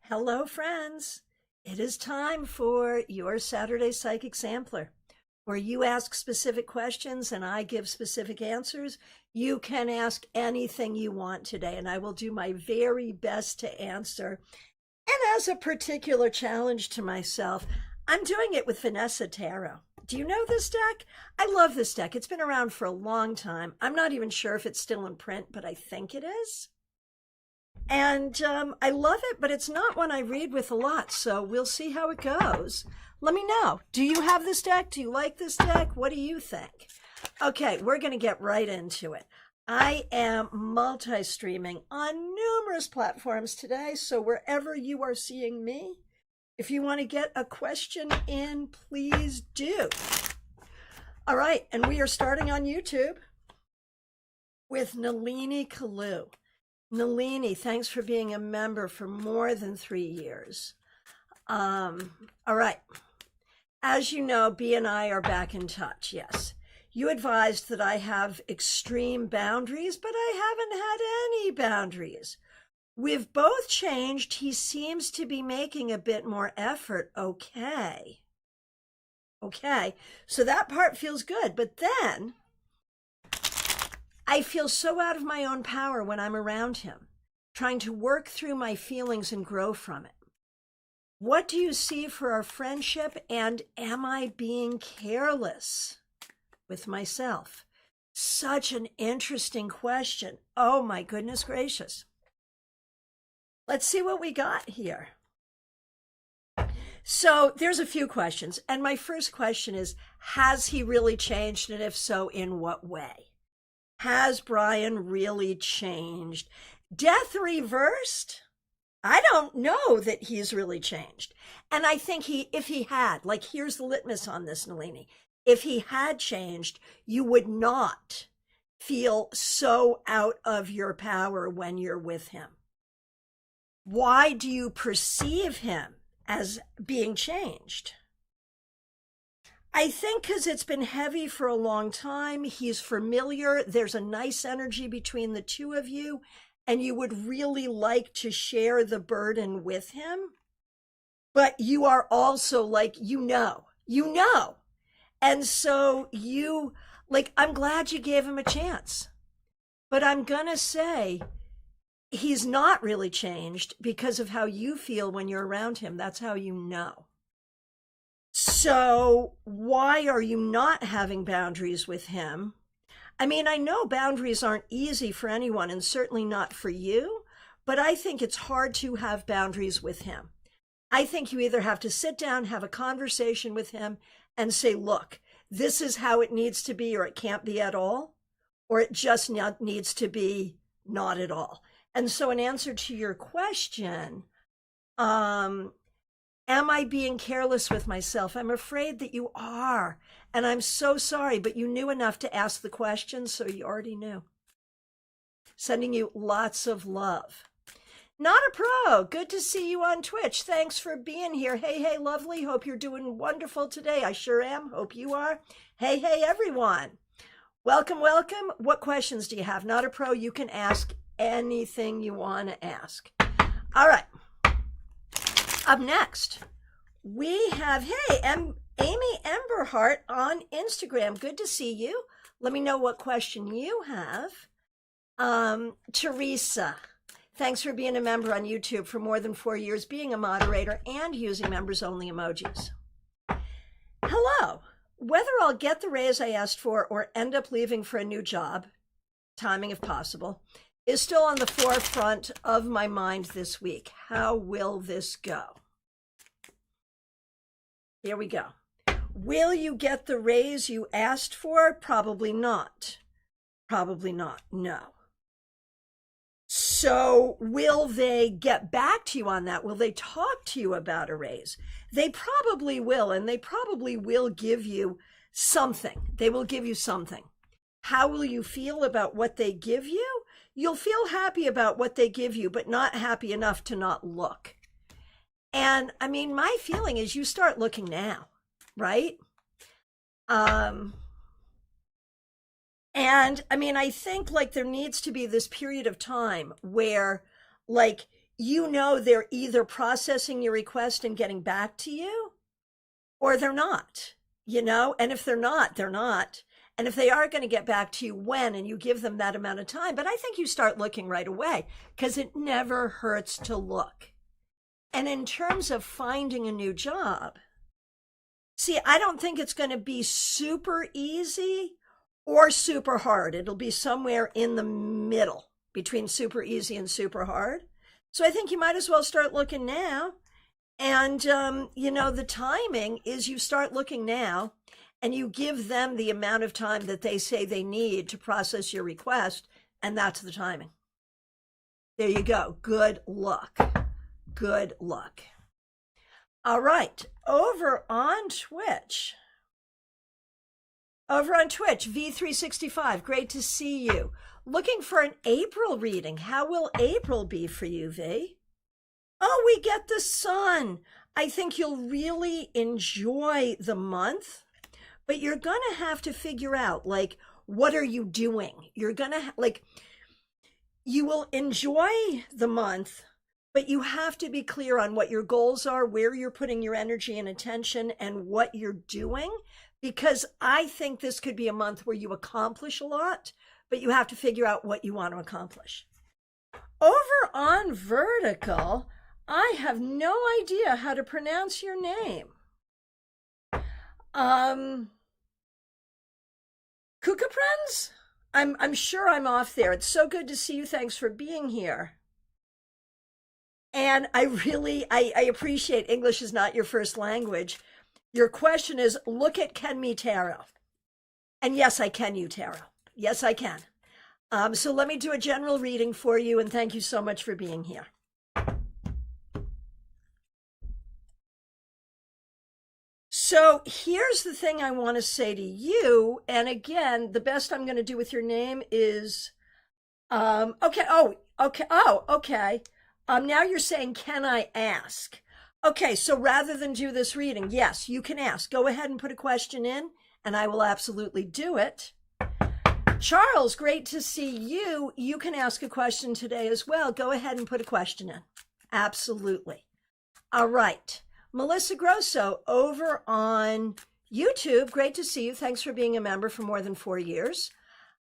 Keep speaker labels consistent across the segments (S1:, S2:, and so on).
S1: Hello, friends. It is time for your Saturday Psychic Sampler, where you ask specific questions and I give specific answers. You can ask anything you want today, and I will do my very best to answer. And as a particular challenge to myself, I'm doing it with Vanessa Tarot. Do you know this deck? I love this deck. It's been around for a long time. I'm not even sure if it's still in print, but I think it is. And I love it, but it's not one I read with a lot, so we'll see how it goes. Let me know. Do you have this deck? Do you like this deck? What do you think? Okay, we're going to get right into it. I am multi-streaming on numerous platforms today, so wherever you are seeing me, if you want to get a question in, please do. All right, and we are starting on YouTube with Nalini Kalu. Nalini, thanks for being a member for more than 3 years. All right. As you know, B and I are back in touch, yes. You advised that I have extreme boundaries, but I haven't had any boundaries. We've both changed. He seems to be making a bit more effort. Okay. Okay. So that part feels good. But then I feel so out of my own power when I'm around him, trying to work through my feelings and grow from it. What do you see for our friendship, and am I being careless with myself? Such an interesting question. Oh my goodness gracious. Let's see what we got here. So there's a few questions, and my first question is, has he really changed, and if so, in what way? Has Brian really changed? Death reversed? I don't know that he's really changed. And I think if he had, like, here's the litmus on this, Nalini. If he had changed, you would not feel so out of your power when you're with him. Why do you perceive him as being changed? I think because it's been heavy for a long time. He's familiar. There's a nice energy between the two of you, and you would really like to share the burden with him. But you are also like, you know. And so I'm glad you gave him a chance. But I'm going to say he's not really changed because of how you feel when you're around him. That's how you know. So why are you not having boundaries with him? I mean, I know boundaries aren't easy for anyone, and certainly not for you, but I think it's hard to have boundaries with him. I think you either have to sit down, have a conversation with him, and say, look, this is how it needs to be, or it can't be at all, or it just needs to be not at all. And so in answer to your question, am I being careless with myself? I'm afraid that you are. And I'm so sorry, but you knew enough to ask the question, so you already knew. Sending you lots of love. Not a Pro, good to see you on Twitch. Thanks for being here. Hey, lovely. Hope you're doing wonderful today. I sure am. Hope you are. Hey, everyone. Welcome. What questions do you have? Not a Pro, you can ask anything you want to ask. All right. Up next, we have, Amy Emberhart on Instagram. Good to see you. Let me know what question you have. Teresa, thanks for being a member on YouTube for more than 4 years, being a moderator, and using members-only emojis. Hello. Whether I'll get the raise I asked for or end up leaving for a new job, timing if possible, is still on the forefront of my mind this week. How will this go? Here we go. Will you get the raise you asked for? Probably not. No. So will they get back to you on that? Will they talk to you about a raise? They probably will, and they probably will give you something. They will give you something. How will you feel about what they give you? You'll feel happy about what they give you, but not happy enough to not look. And I mean, my feeling is you start looking now, right? And I mean, I think like there needs to be this period of time where like you know they're either processing your request and getting back to you, or they're not, and if they're not, they're not. And if they are going to get back to you, when, and you give them that amount of time. But I think you start looking right away, because it never hurts to look. And in terms of finding a new job, see, I don't think it's going to be super easy or super hard. It'll be somewhere in the middle between super easy and super hard. So I think you might as well start looking now. And, the timing is you start looking now and you give them the amount of time that they say they need to process your request. And that's the timing. There you go. Good luck. Good luck. All right. Over on Twitch, V365, great to see you. Looking for an April reading. How will April be for you, V? Oh, we get the sun. I think you'll really enjoy the month, but you're going to have to figure out, what are you doing? You're going to, you will enjoy the month, but you have to be clear on what your goals are, where you're putting your energy and attention, and what you're doing, because I think this could be a month where you accomplish a lot, but you have to figure out what you want to accomplish. Over on Vertical, I have no idea how to pronounce your name. Kukaprenz? I'm sure I'm off there. It's so good to see you. Thanks for being here. And I appreciate English is not your first language. Your question is, look at Ken Me Tarot. And yes, I can you tarot. Yes, I can. So let me do a general reading for you, and thank you so much for being here. So here's the thing I want to say to you. And again, the best I'm going to do with your name is, okay. Okay. Now you're saying, can I ask? Okay, so rather than do this reading, yes, you can ask. Go ahead and put a question in, and I will absolutely do it. Charles, great to see you. You can ask a question today as well. Go ahead and put a question in. Absolutely. All right. Melissa Grosso over on YouTube. Great to see you. Thanks for being a member for more than 4 years.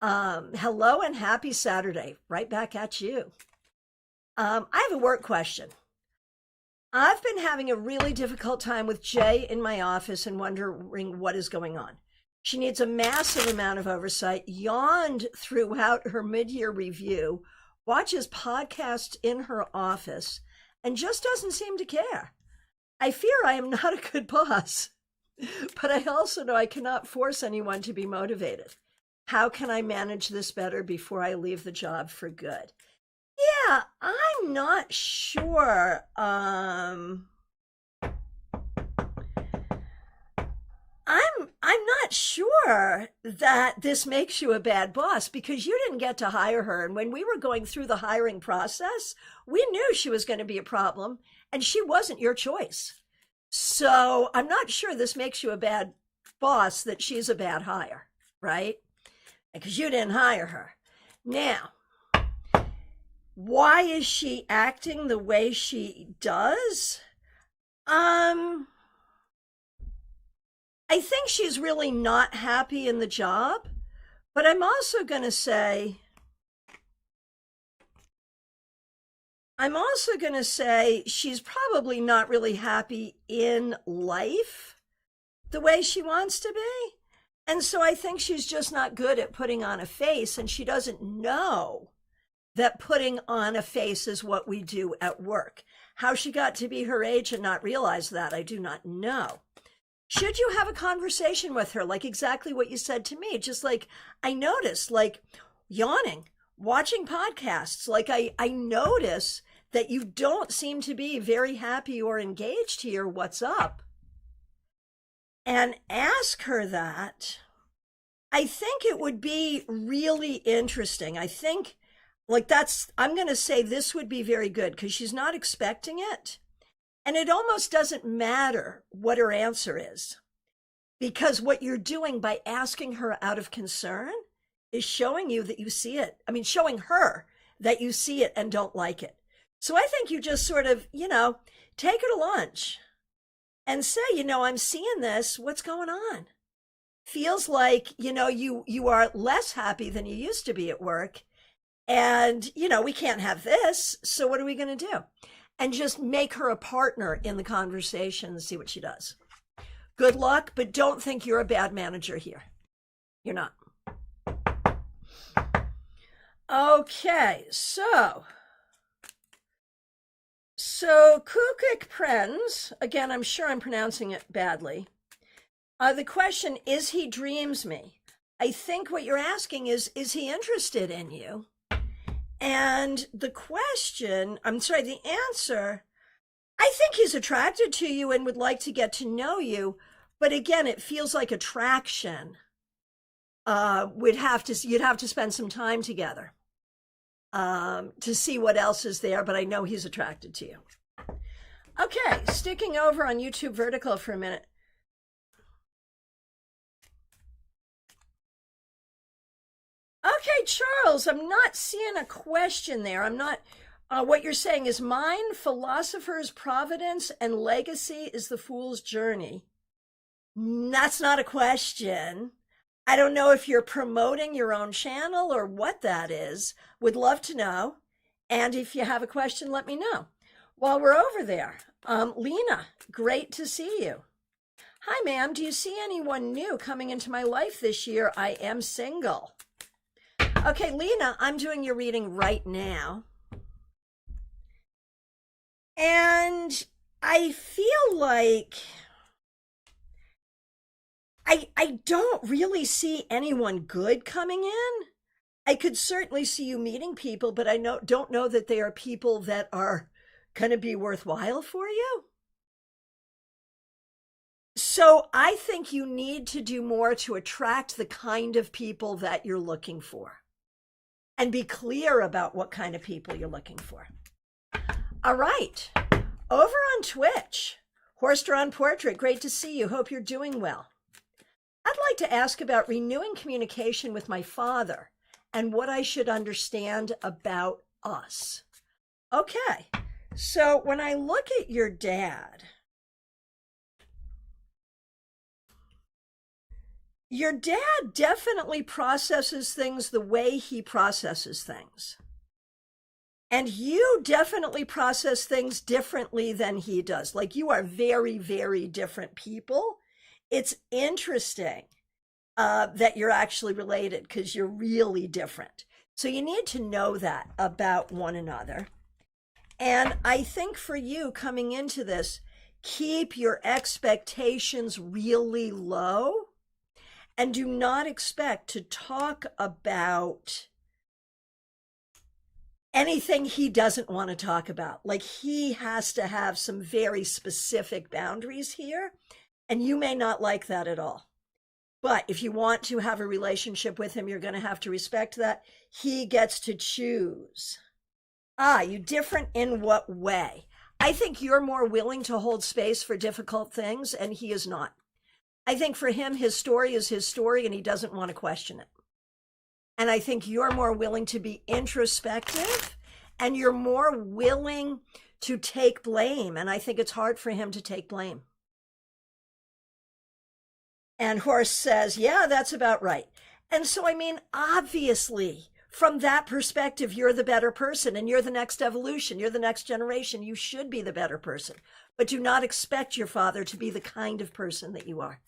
S1: Hello and happy Saturday. Right back at you. I have a work question. I've been having a really difficult time with Jay in my office and wondering what is going on. She needs a massive amount of oversight, yawned throughout her mid-year review, watches podcasts in her office, and just doesn't seem to care. I fear I am not a good boss, but I also know I cannot force anyone to be motivated. How can I manage this better before I leave the job for good? Yeah, I'm not sure. I'm not sure that this makes you a bad boss, because you didn't get to hire her. And when we were going through the hiring process, we knew she was going to be a problem, and she wasn't your choice. So I'm not sure this makes you a bad boss, that she's a bad hire, right? Because you didn't hire her. Now, why is she acting the way she does? I think she's really not happy in the job, but I'm also going to say she's probably not really happy in life the way she wants to be. And so I think she's just not good at putting on a face, and she doesn't know that putting on a face is what we do at work. How she got to be her age and not realize that, I do not know. Should you have a conversation with her, like exactly what you said to me? Just like, I notice, like, yawning, watching podcasts. Like, I notice that you don't seem to be very happy or engaged here. What's up? And ask her that. I think it would be really interesting. I think, I'm going to say this would be very good, because she's not expecting it. And it almost doesn't matter what her answer is, because what you're doing by asking her out of concern is showing you that you see it. I mean, showing her that you see it and don't like it. So I think you just sort of, take her to lunch and say, I'm seeing this. What's going on? Feels like, you are less happy than you used to be at work. And, we can't have this. So what are we going to do? And just make her a partner in the conversation and see what she does. Good luck, but don't think you're a bad manager here. You're not. Okay, so Kukik Prens, again, I'm sure I'm pronouncing it badly. The question, is he dreams me? I think what you're asking is he interested in you? And the answer, I think he's attracted to you and would like to get to know you. But again, it feels like attraction. You'd have to spend some time together to see what else is there. But I know he's attracted to you. Okay, sticking over on YouTube Vertical for a minute. Okay, Charles, I'm not seeing a question there. I'm not, what you're saying is mine, philosopher's providence, and legacy is the fool's journey. That's not a question. I don't know if you're promoting your own channel or what that is. Would love to know. And if you have a question, let me know. While we're over there, Lena, great to see you. Hi, ma'am. Do you see anyone new coming into my life this year? I am single. Okay, Lena, I'm doing your reading right now. And I feel like I don't really see anyone good coming in. I could certainly see you meeting people, but I don't know that they are people that are going to be worthwhile for you. So I think you need to do more to attract the kind of people that you're looking for. And be clear about what kind of people you're looking for. All right. Over on Twitch, Horse-Drawn Portrait, great to see you. Hope you're doing well. I'd like to ask about renewing communication with my father and what I should understand about us. Okay. So when I look at your dad, your dad definitely processes things the way he processes things. And you definitely process things differently than he does. Like, you are very, very different people. It's interesting that you're actually related because you're really different. So you need to know that about one another. And I think for you coming into this, keep your expectations really low. And do not expect to talk about anything he doesn't want to talk about. Like, he has to have some very specific boundaries here, and you may not like that at all. But if you want to have a relationship with him, you're going to have to respect that. He gets to choose. You different in what way? I think you're more willing to hold space for difficult things, and he is not. I think for him, his story is his story, and he doesn't want to question it. And I think you're more willing to be introspective, and you're more willing to take blame. And I think it's hard for him to take blame. And Horse says, yeah, that's about right. And so, I mean, obviously, from that perspective, you're the better person, and you're the next evolution. You're the next generation. You should be the better person. But do not expect your father to be the kind of person that you are.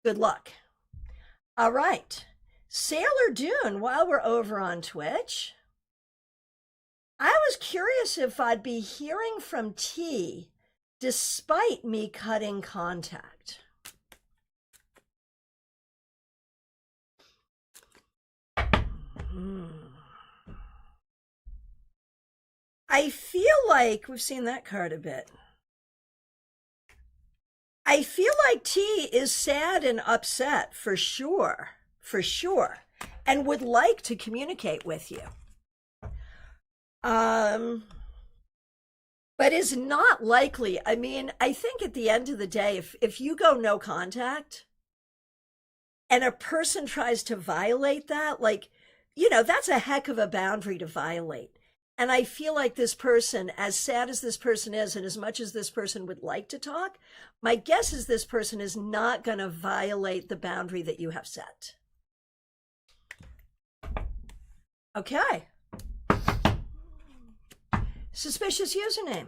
S1: Good luck. All right. Sailor Dune, while we're over on Twitch, I was curious if I'd be hearing from T despite me cutting contact. I feel like we've seen that card a bit. I feel like T is sad and upset for sure, and would like to communicate with you. But is not likely. I mean, I think at the end of the day, if you go no contact and a person tries to violate that, like, that's a heck of a boundary to violate. And I feel like this person, as sad as this person is, and as much as this person would like to talk, my guess is this person is not going to violate the boundary that you have set. Okay. Suspicious username.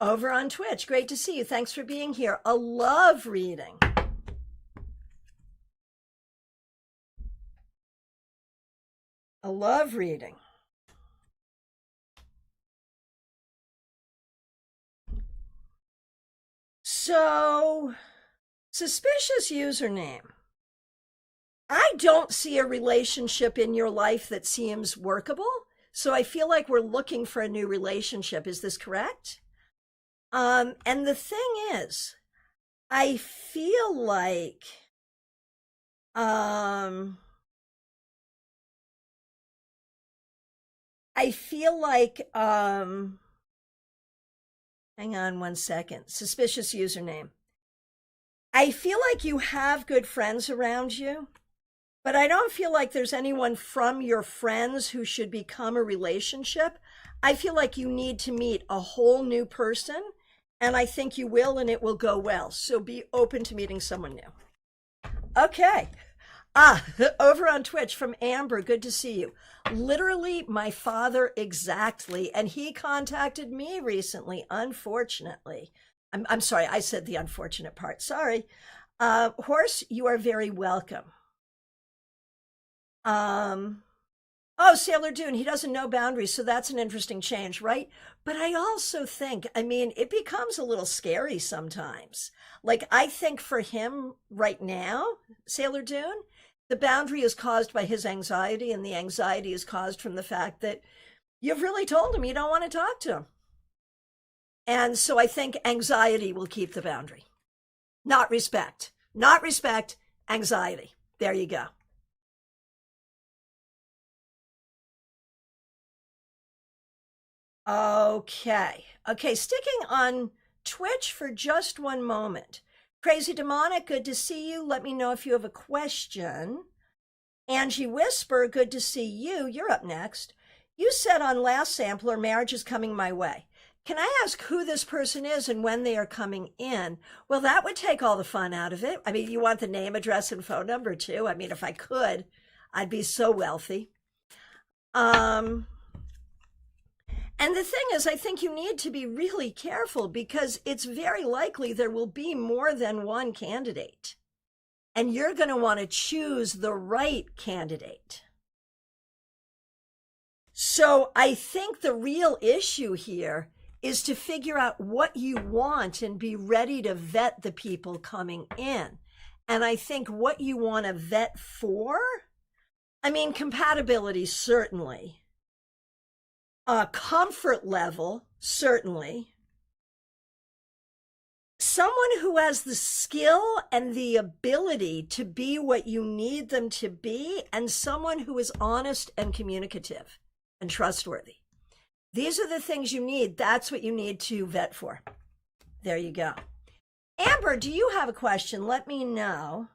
S1: Over on Twitch. Great to see you. Thanks for being here. A love reading. A love reading. So, suspicious username. I don't see a relationship in your life that seems workable. So I feel like we're looking for a new relationship. Is this correct? And the thing is, I feel like, hang on one second. Suspicious username. I feel like you have good friends around you, but I don't feel like there's anyone from your friends who should become a relationship. I feel like you need to meet a whole new person, and I think you will, and it will go well. So be open to meeting someone new. Okay. Over on Twitch from Amber, good to see you. Literally my father exactly, and he contacted me recently, unfortunately. I'm sorry, I said the unfortunate part. Sorry. Horse, you are very welcome. Oh, Sailor Dune, he doesn't know boundaries, so that's an interesting change, right? But I also think, I mean, it becomes a little scary sometimes. Like, I think for him right now, Sailor Dune, the boundary is caused by his anxiety, and the anxiety is caused from the fact that you've really told him you don't want to talk to him. And so I think anxiety will keep the boundary. Not respect. Not respect, anxiety. There you go. Okay. Okay, sticking on Twitch for just one moment. Crazy Demonic, good to see you. Let me know if you have a question. Angie Whisper, good to see you. You're up next. You said on last sampler, marriage is coming my way. Can I ask who this person is and when they are coming in? Well, that would take all the fun out of it. I mean, you want the name, address, and phone number too. I mean, if I could, I'd be so wealthy. And the thing is, I think you need to be really careful because it's very likely there will be more than one candidate. And you're going to want to choose the right candidate. So I think the real issue here is to figure out what you want and be ready to vet the people coming in. And I think what you want to vet for, I mean, compatibility, certainly. Comfort level, certainly. Someone who has the skill and the ability to be what you need them to be, and someone who is honest and communicative and trustworthy. These are the things you need. That's what you need to vet for. There you go. Amber, do you have a question? Let me know.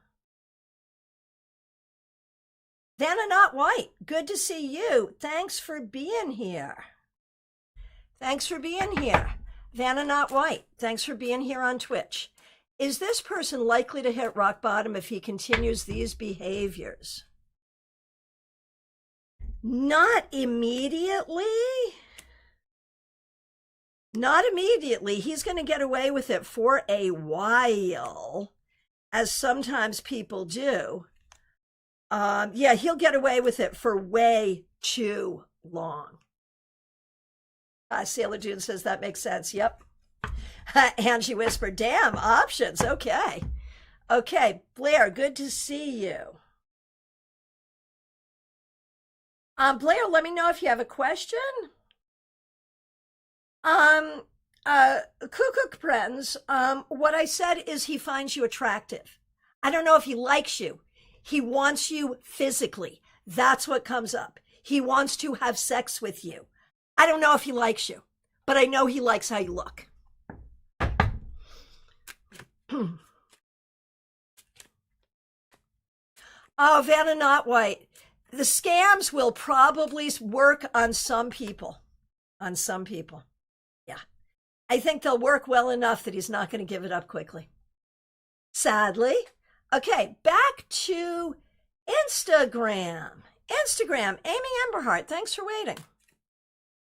S1: Vanna Not White, good to see you. Thanks for being here. Thanks for being here. Vanna Not White, thanks for being here on Twitch. Is this person likely to hit rock bottom if he continues these behaviors? Not immediately. Not immediately. He's going to get away with it for a while, as sometimes people do. Yeah, he'll get away with it for way too long. Sailor June says that makes sense. Yep. Angie whispered, damn, options. Okay. Okay, Blair, good to see you. Blair, let me know if you have a question. Kukuk Friends, what I said is he finds you attractive. I don't know if he likes you. He wants you physically. That's what comes up. He wants to have sex with you. I don't know if he likes you, but I know he likes how you look. Oh, Vanna Not White. The scams will probably work on some people. On some people. Yeah. I think they'll work well enough that he's not going to give it up quickly. Sadly. Okay, back to Instagram. Instagram, Amy Emberhart, thanks for waiting.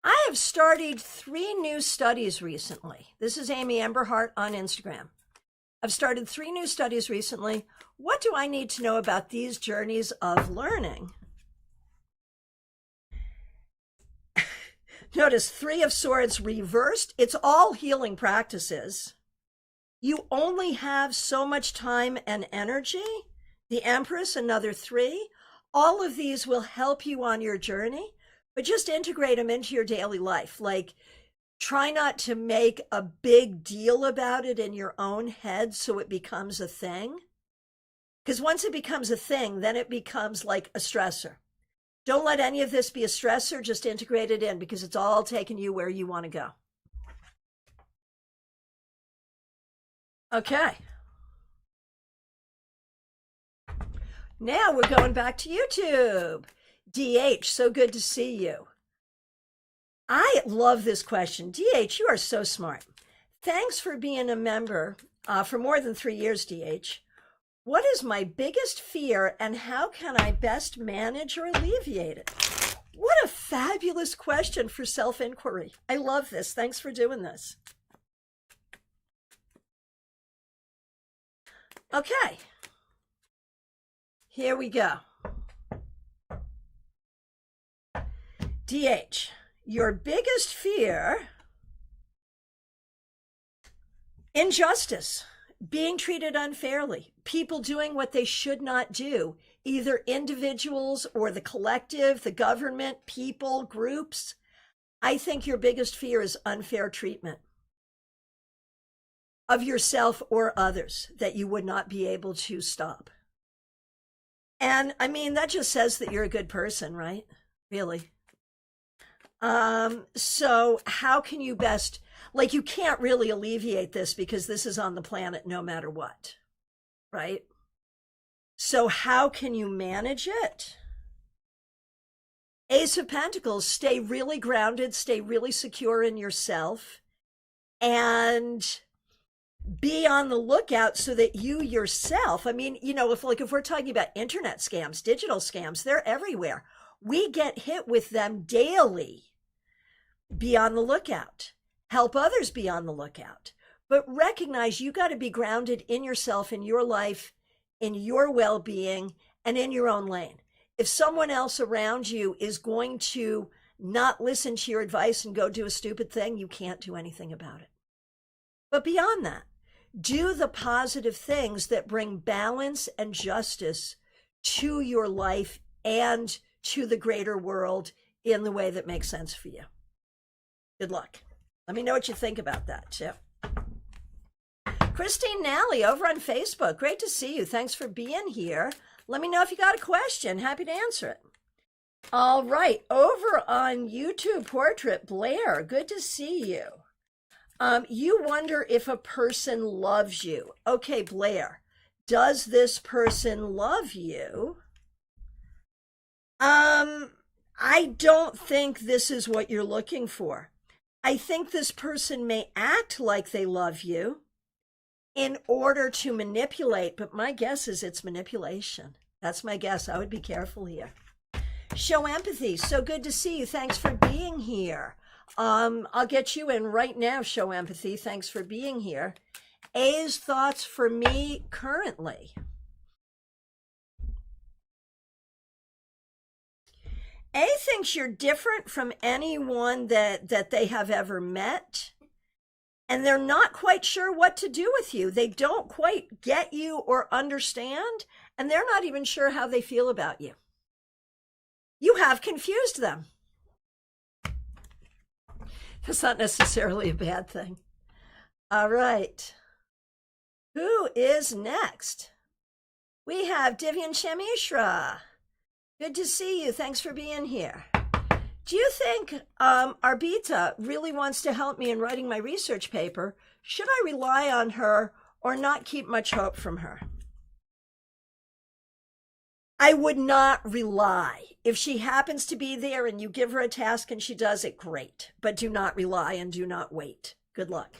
S1: I have started 3 new studies recently. This is Amy Emberhart on Instagram. I've started 3 new studies recently. What do I need to know about these journeys of learning? Notice 3 of Swords reversed. It's all healing practices. You only have so much time and energy. The Empress, another 3. All of these will help you on your journey, but just integrate them into your daily life. Like, try not to make a big deal about it in your own head so it becomes a thing. Because once it becomes a thing, then it becomes like a stressor. Don't let any of this be a stressor. Just integrate it in because it's all taking you where you want to go. Okay. Now we're going back to YouTube. DH, so good to see you. I love this question. DH, you are so smart. Thanks for being a member for more than 3 years, DH. What is my biggest fear and how can I best manage or alleviate it? What a fabulous question for self-inquiry. I love this. Thanks for doing this. Okay. Here we go. DH, your biggest fear, injustice, being treated unfairly, people doing what they should not do, either individuals or the collective, the government, people, groups. I think your biggest fear is unfair treatment of yourself or others that you would not be able to stop. And I mean, that just says that you're a good person, right? Really. So how can you best, like, you can't really alleviate this because this is on the planet no matter what, right? So how can you manage it? Ace of Pentacles, stay really grounded, stay really secure in yourself, and be on the lookout so that you yourself, I mean, you know, if we're talking about internet scams, digital scams, they're everywhere. We get hit with them daily. Be on the lookout. Help others be on the lookout. But recognize you got to be grounded in yourself, in your life, in your well-being, and in your own lane. If someone else around you is going to not listen to your advice and go do a stupid thing, you can't do anything about it. But beyond that, do the positive things that bring balance and justice to your life and to the greater world in the way that makes sense for you. Good luck. Let me know what you think about that, too. Christine Nally over on Facebook. Great to see you. Thanks for being here. Let me know if you got a question. Happy to answer it. All right. Over on YouTube Portrait, Blair. Good to see you. You wonder if a person loves you. Okay, Blair, does this person love you? I don't think this is what you're looking for. I think this person may act like they love you in order to manipulate, but my guess is it's manipulation. That's my guess. I would be careful here. Show empathy. So good to see you. Thanks for being here. I'll get you in right now, Show Empathy. Thanks for being here. A's thoughts for me currently. A thinks you're different from anyone that they have ever met, and they're not quite sure what to do with you. They don't quite get you or understand, and they're not even sure how they feel about you. You have confused them. That's not necessarily a bad thing. All right. Who is next? We have Divyan Shamishra. Good to see you. Thanks for being here. Do you think Arbita really wants to help me in writing my research paper? Should I rely on her or not keep much hope from her? I would not rely. If she happens to be there and you give her a task and she does it, great. But do not rely and do not wait. Good luck.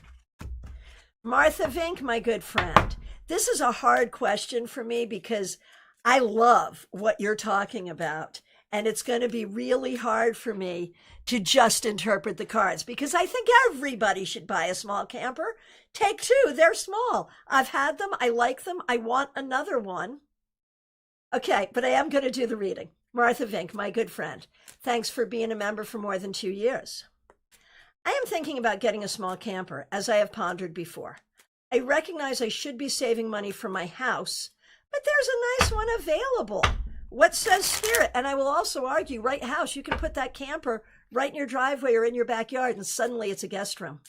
S1: Martha Vink, my good friend, this is a hard question for me because I love what you're talking about. And it's going to be really hard for me to just interpret the cards because I think everybody should buy a small camper. Take two, they're small. I've had them, I like them, I want another one. Okay, but I am going to do the reading. Martha Vink, my good friend, thanks for being a member for more than 2 years. I am thinking about getting a small camper, as I have pondered before. I recognize I should be saving money for my house, but there's a nice one available. What says spirit? And I will also argue, right house, you can put that camper right in your driveway or in your backyard, and suddenly it's a guest room.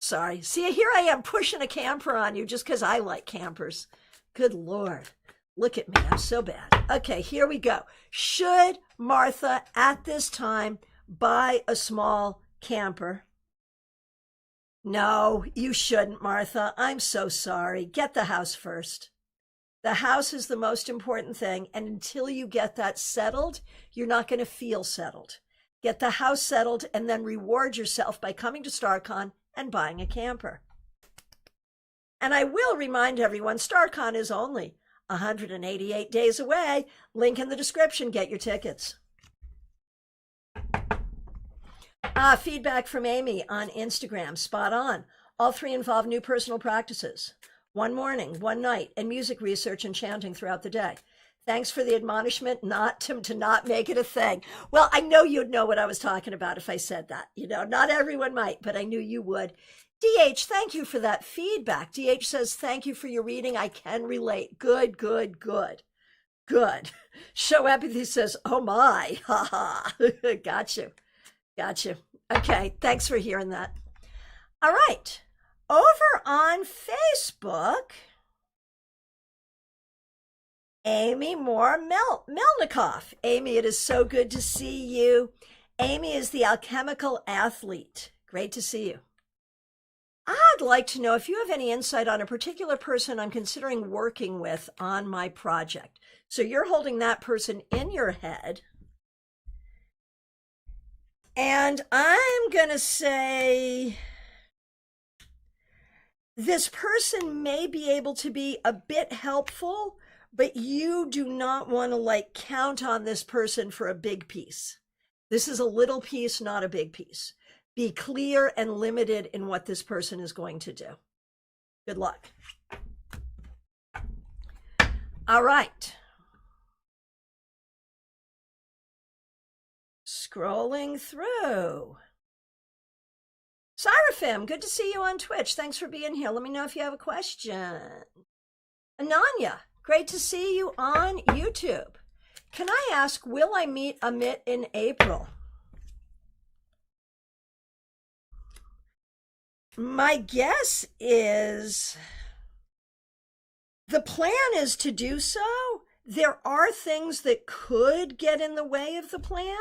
S1: Sorry. See, here I am pushing a camper on you just because I like campers. Good Lord. Look at me. I'm so bad. Okay, here we go. Should Martha at this time buy a small camper? No, you shouldn't, Martha. I'm so sorry. Get the house first. The house is the most important thing. And until you get that settled, you're not going to feel settled. Get the house settled and then reward yourself by coming to StaarCon and buying a camper. And I will remind everyone, StaarCon is only 188 days away. Link in the description. Get your tickets. Feedback from Amy on Instagram. Spot on. All three involve new personal practices. One morning, one night, and music research and chanting throughout the day. Thanks for the admonishment not to not make it a thing. Well, I know you'd know what I was talking about if I said that. You know, not everyone might, but I knew you would. DH, thank you for that feedback. DH says, thank you for your reading. I can relate. Good, good, good. Good. Show Empathy says, oh my. Ha ha. Got you. Got you. Okay. Thanks for hearing that. All right. Over on Facebook, Amy Moore Melnikoff. Amy, it is so good to see you. Amy is the alchemical athlete. Great to see you. I'd like to know if you have any insight on a particular person I'm considering working with on my project. So you're holding that person in your head. And I'm going to say this person may be able to be a bit helpful, but you do not want to count on this person for a big piece. This is a little piece, not a big piece. Be clear and limited in what this person is going to do. Good luck. All right. Scrolling through. Seraphim, good to see you on Twitch. Thanks for being here. Let me know if you have a question. Ananya, great to see you on YouTube. Can I ask, will I meet Amit in April? My guess is the plan is to do so. There are things that could get in the way of the plan.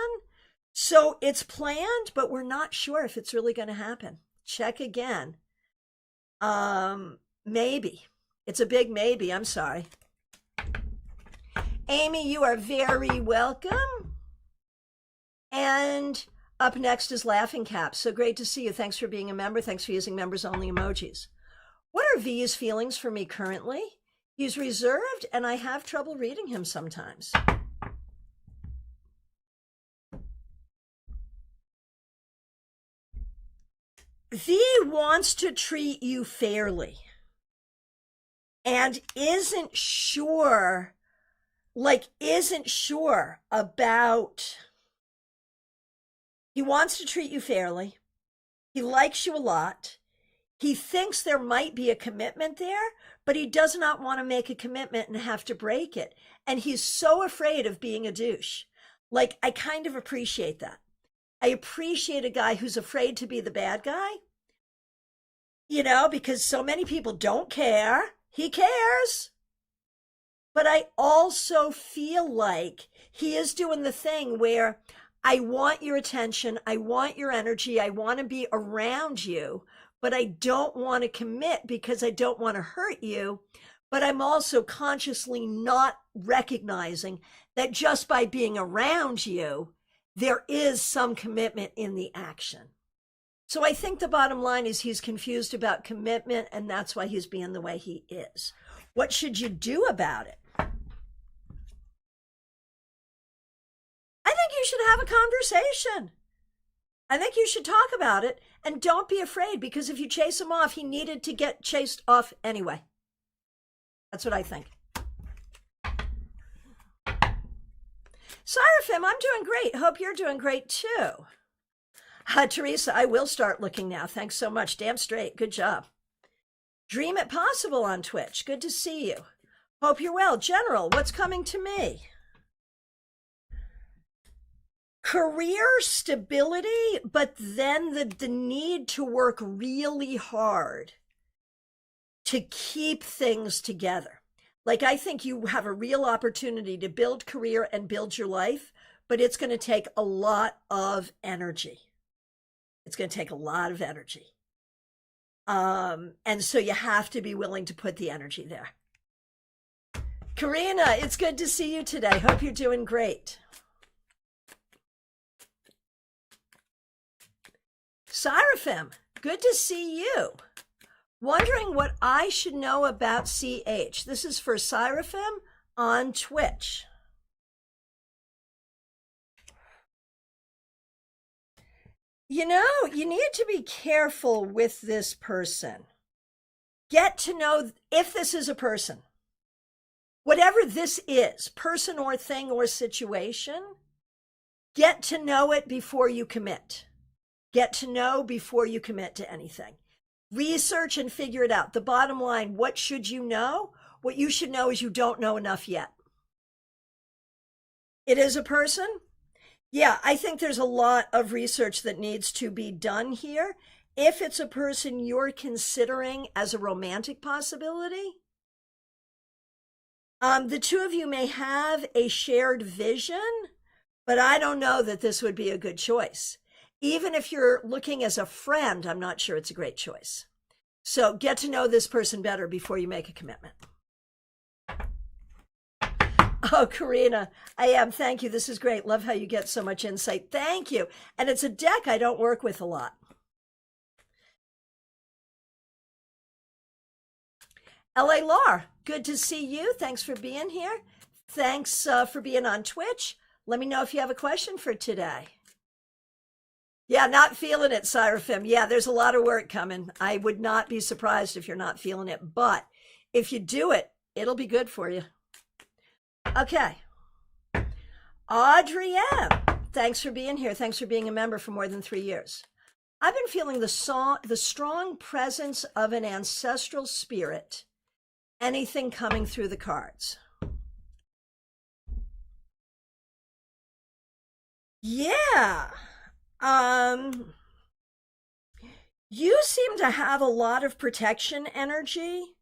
S1: So it's planned, but we're not sure if it's really going to happen. Check again. Maybe. It's a big maybe. I'm sorry. Amy, you are very welcome. And up next is Laughing Cap. So great to see you. Thanks for being a member. Thanks for using members only emojis. What are V's feelings for me currently? He's reserved and I have trouble reading him sometimes. V wants to treat you fairly and isn't sure about, he wants to treat you fairly. He likes you a lot. He thinks there might be a commitment there, but he does not want to make a commitment and have to break it. And he's so afraid of being a douche. I kind of appreciate that. I appreciate a guy who's afraid to be the bad guy, because so many people don't care. He cares. But I also feel like he is doing the thing where I want your attention, I want your energy, I want to be around you, but I don't want to commit because I don't want to hurt you. but I'm also consciously not recognizing that just by being around you, there is some commitment in the action. So I think the bottom line is he's confused about commitment, and that's why he's being the way he is. What should you do about it? I think you should have a conversation. I think you should talk about it, and don't be afraid, because if you chase him off, he needed to get chased off anyway. That's what I think. Seraphim, I'm doing great. Hope you're doing great too. Teresa, I will start looking now. Thanks so much. Damn straight. Good job. Dream It Possible on Twitch. Good to see you. Hope you're well. General, what's coming to me? Career stability, but then the need to work really hard to keep things together. Like, I think you have a real opportunity to build career and build your life, but it's going to take a lot of energy. It's going to take a lot of energy. And so you have to be willing to put the energy there. Karina, it's good to see you today. Hope you're doing great. Seraphim, good to see you. Wondering what I should know about CH. This is for Seraphim on Twitch. You know, you need to be careful with this person. Get to know if this is a person. Whatever this is, person or thing or situation, get to know it before you commit. Get to know before you commit to anything. Research and figure it out. The bottom line, what should you know? What you should know is you don't know enough yet. It is a person? Yeah, I think there's a lot of research that needs to be done here. If it's a person you're considering as a romantic possibility, the two of you may have a shared vision, but I don't know that this would be a good choice. Even if you're looking as a friend, I'm not sure it's a great choice. So get to know this person better before you make a commitment. Oh, Karina, I am. Thank you. This is great. Love how you get so much insight. Thank you. And it's a deck I don't work with a lot. LA Lar, good to see you. Thanks for being here. Thanks for being on Twitch. Let me know if you have a question for today. Yeah, not feeling it, Seraphim. Yeah, there's a lot of work coming. I would not be surprised if you're not feeling it, but if you do it, it'll be good for you. Okay. Audrey M., thanks for being here. Thanks for being a member for more than 3 years. I've been feeling the strong presence of an ancestral spirit. Anything coming through the cards? Yeah. You seem to have a lot of protection energy,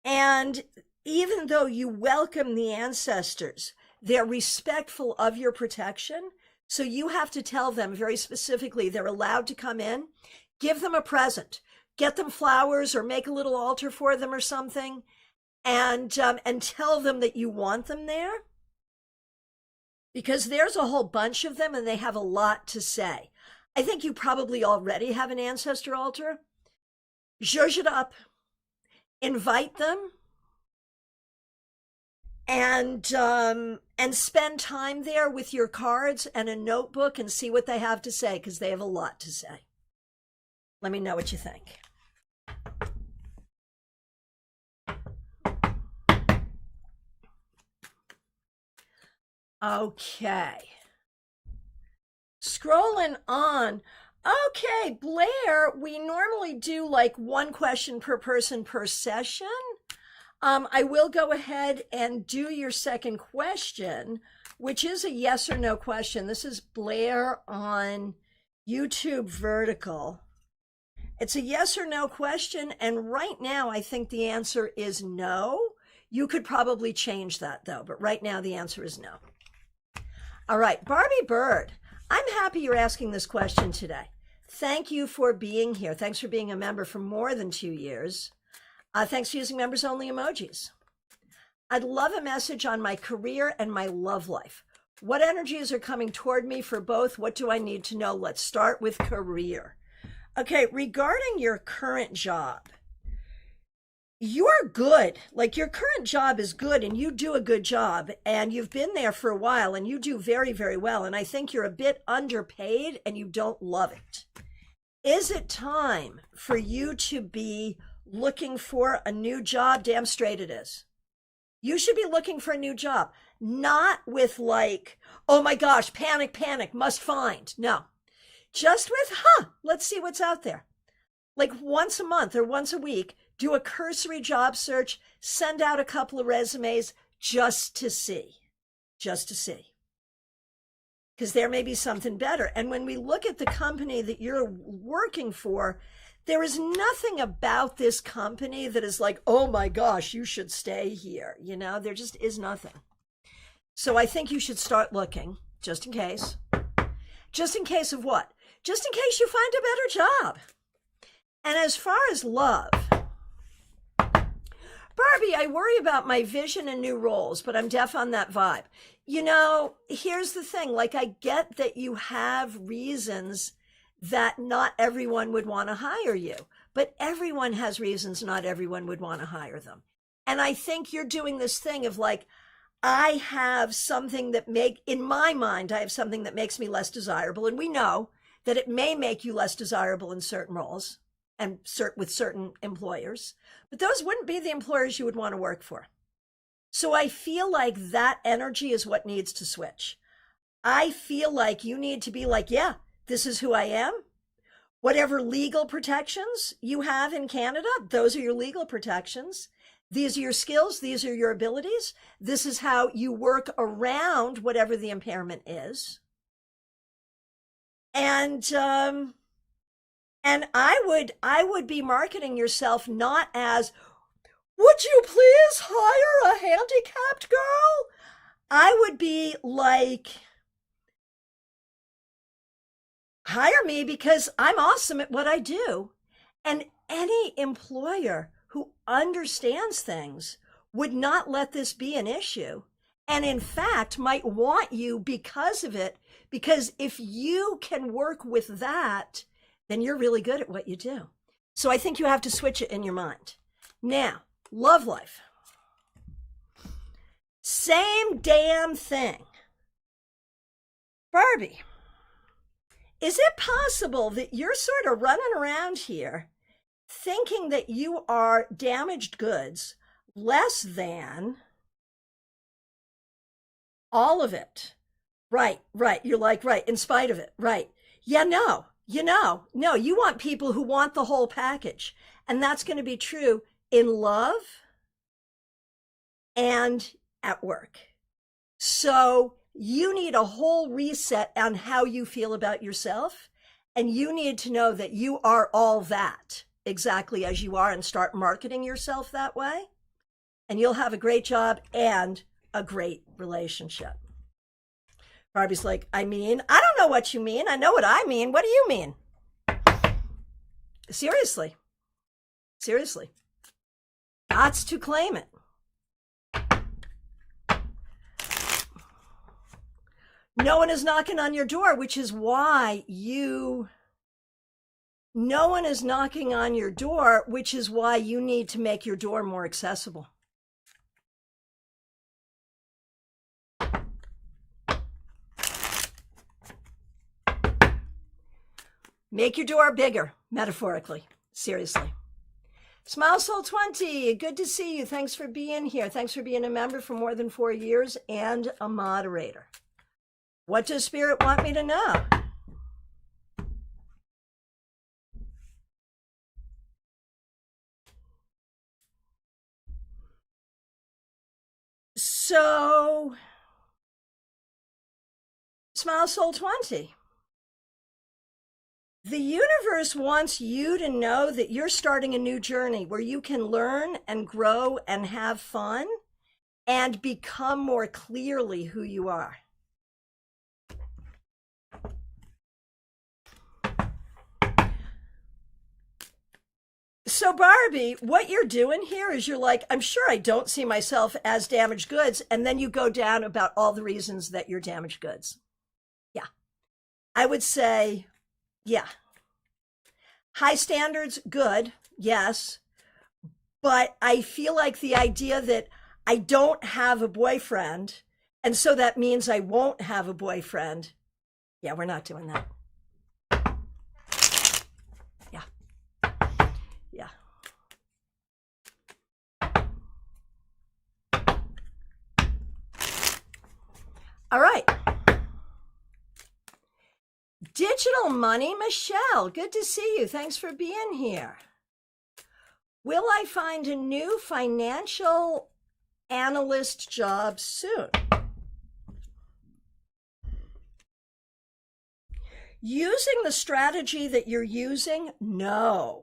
S1: and even though you welcome the ancestors, they're respectful of your protection. So you have to tell them very specifically they're allowed to come in, give them a present, get them flowers or make a little altar for them or something, and tell them that you want them there. Because there's a whole bunch of them and they have a lot to say. I think you probably already have an ancestor altar. Zhuzh it up, invite them, and spend time there with your cards and a notebook and see what they have to say, because they have a lot to say. Let me know what you think. Okay. Scrolling on. Okay, Blair, we normally do like one question per person per session. I will go ahead and do your second question, which is a yes or no question. This is Blair on YouTube Vertical. It's a yes or no question, and right now I think the answer is no. You could probably change that though, but right now the answer is no. All right, Barbie Bird, I'm happy you're asking this question today. Thank you for being here. Thanks for being a member for more than 2 years. Thanks for using members only emojis. I'd love a message on my career and my love life. What energies are coming toward me for both? What do I need to know? Let's start with career. Okay, regarding your current job, you're good. Like, your current job is good and you do a good job and you've been there for a while and you do very, very well. And I think you're a bit underpaid and you don't love it. Is it time for you to be looking for a new job? Damn straight it is. You should be looking for a new job, not with like, oh my gosh, panic, panic, must find. No, just with, let's see what's out there. Like once a month or once a week, do a cursory job search, send out a couple of resumes just to see. Because there may be something better. And when we look at the company that you're working for, there is nothing about this company that is like, oh my gosh, you should stay here. You know, there just is nothing. So I think you should start looking, just in case. Just in case of what? Just in case you find a better job. And as far as love, Barbie, I worry about my vision and new roles, but I'm deaf on that vibe. You know, here's the thing. Like, I get that you have reasons that not everyone would want to hire you, but everyone has reasons not everyone would want to hire them. And I think you're doing this thing of like, I have something that in my mind, I have something that makes me less desirable. And we know that it may make you less desirable in certain roles and with certain employers, but those wouldn't be the employers you would want to work for. So I feel like that energy is what needs to switch. I feel like you need to be like, yeah, this is who I am. Whatever legal protections you have in Canada, those are your legal protections. These are your skills. These are your abilities. This is how you work around whatever the impairment is. And I would be marketing yourself not as, would you please hire a handicapped girl? I would be like, hire me because I'm awesome at what I do. And any employer who understands things would not let this be an issue. And in fact, might want you because of it, because if you can work with that, then you're really good at what you do. So I think you have to switch it in your mind. Now, love life. Same damn thing. Barbie, is it possible that you're sort of running around here thinking that you are damaged goods less than all of it? Right. You're like, right, in spite of it. Right. Yeah, no, you want people who want the whole package. And that's going to be true in love and at work. So you need a whole reset on how you feel about yourself. And you need to know that you are all that exactly as you are and start marketing yourself that way. And you'll have a great job and a great relationship. Barbie's like, I don't know what you mean. I know what I mean. What do you mean? Seriously. Gots to claim it. No one is knocking on your door, which is why no one is knocking on your door, which is why you need to make your door more accessible. Make your door bigger, metaphorically, seriously. Smile Soul 20, good to see you. Thanks for being here. Thanks for being a member for more than 4 years and a moderator. What does Spirit want me to know? So, Smile Soul 20. The universe wants you to know that you're starting a new journey where you can learn and grow and have fun and become more clearly who you are. So So Barbie, what you're doing here is you're like, I'm sure I don't see myself as damaged goods. And then you go down about all the reasons that you're damaged goods. Yeah. I would say, yeah. High standards, good. Yes. But I feel like the idea that I don't have a boyfriend, and so that means I won't have a boyfriend. Yeah, we're not doing that. Yeah. Yeah. All right. Digital Money, Michelle, good to see you. Thanks for being here. Will I find a new financial analyst job soon? Using the strategy that you're using? No.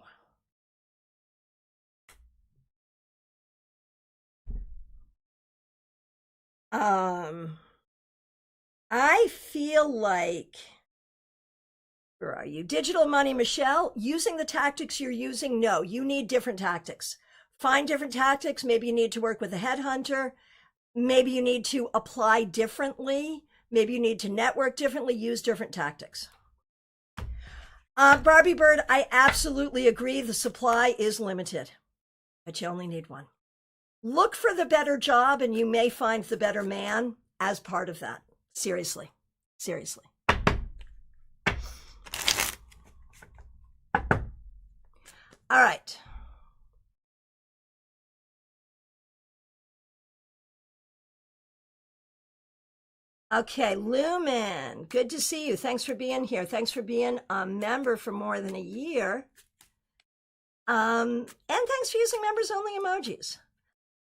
S1: I feel like, where are you? Digital Money, Michelle, using the tactics you're using? No, you need different tactics. Find different tactics. Maybe you need to work with a headhunter. Maybe you need to apply differently. Maybe you need to network differently, use different tactics. Barbie Bird, I absolutely agree. The supply is limited, but you only need one. Look for the better job and you may find the better man as part of that. Seriously, seriously. All right. Okay, Lumen, good to see you. Thanks for being here. Thanks for being a member for more than a year. And thanks for using members only emojis.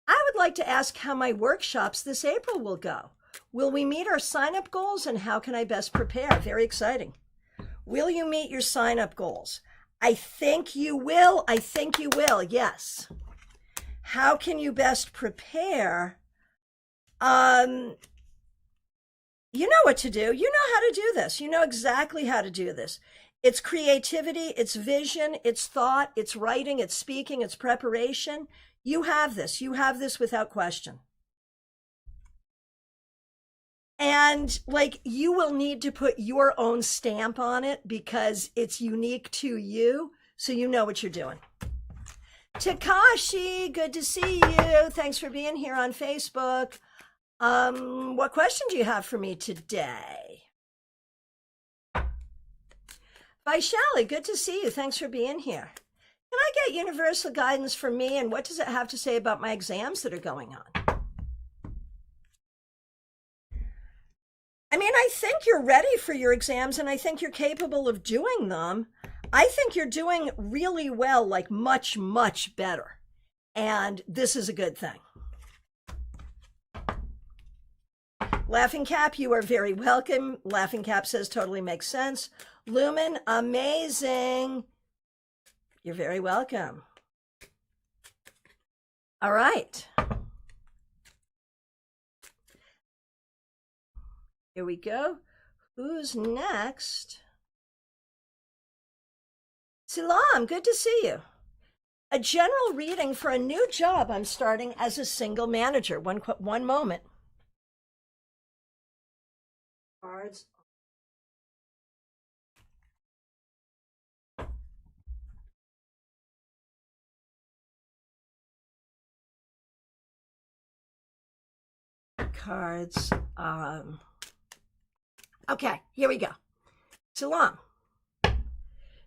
S1: I would like to ask how my workshops this April will go. Will we meet our sign-up goals and how can I best prepare? Very exciting. Will you meet your sign-up goals? I think you will. I think you will. Yes. How can you best prepare? You know what to do. You know how to do this. You know exactly how to do this. It's creativity, it's vision, it's thought, it's writing, it's speaking, it's preparation. You have this. You have this without question. And like, you will need to put your own stamp on it because it's unique to you. So you know what you're doing. Takashi, good to see you. Thanks for being here on Facebook. What question do you have for me today? Vaishali, good to see you. Thanks for being here. Can I get universal guidance for me and what does it have to say about my exams that are going on? I mean, I think you're ready for your exams and I think you're capable of doing them. I think you're doing really well, like much, much better. And this is a good thing. Laughing Cap, you are very welcome. Laughing Cap says totally makes sense. Lumen, amazing. You're very welcome. All right. Here we go. Who's next? Salam, good to see you. A general reading for a new job I'm starting as a single manager. One moment. Cards. Cards. Okay, here we go. Salam.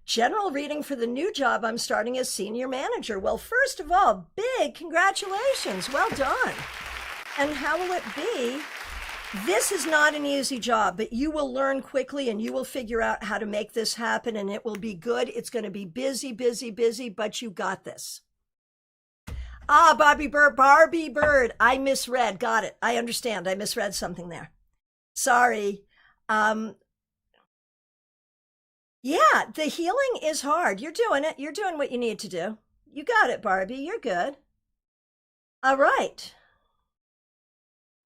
S1: General reading for the new job I'm starting as senior manager. Well, first of all, big congratulations. Well done. And how will it be? This is not an easy job, but you will learn quickly and you will figure out how to make this happen and it will be good. It's going to be busy, busy, busy, but you got this. Barbie Bird. I misread. Got it. I understand. I misread something there. Sorry. Yeah, the healing is hard. You're doing it. You're doing what you need to do. You got it, Barbie. You're good. All right.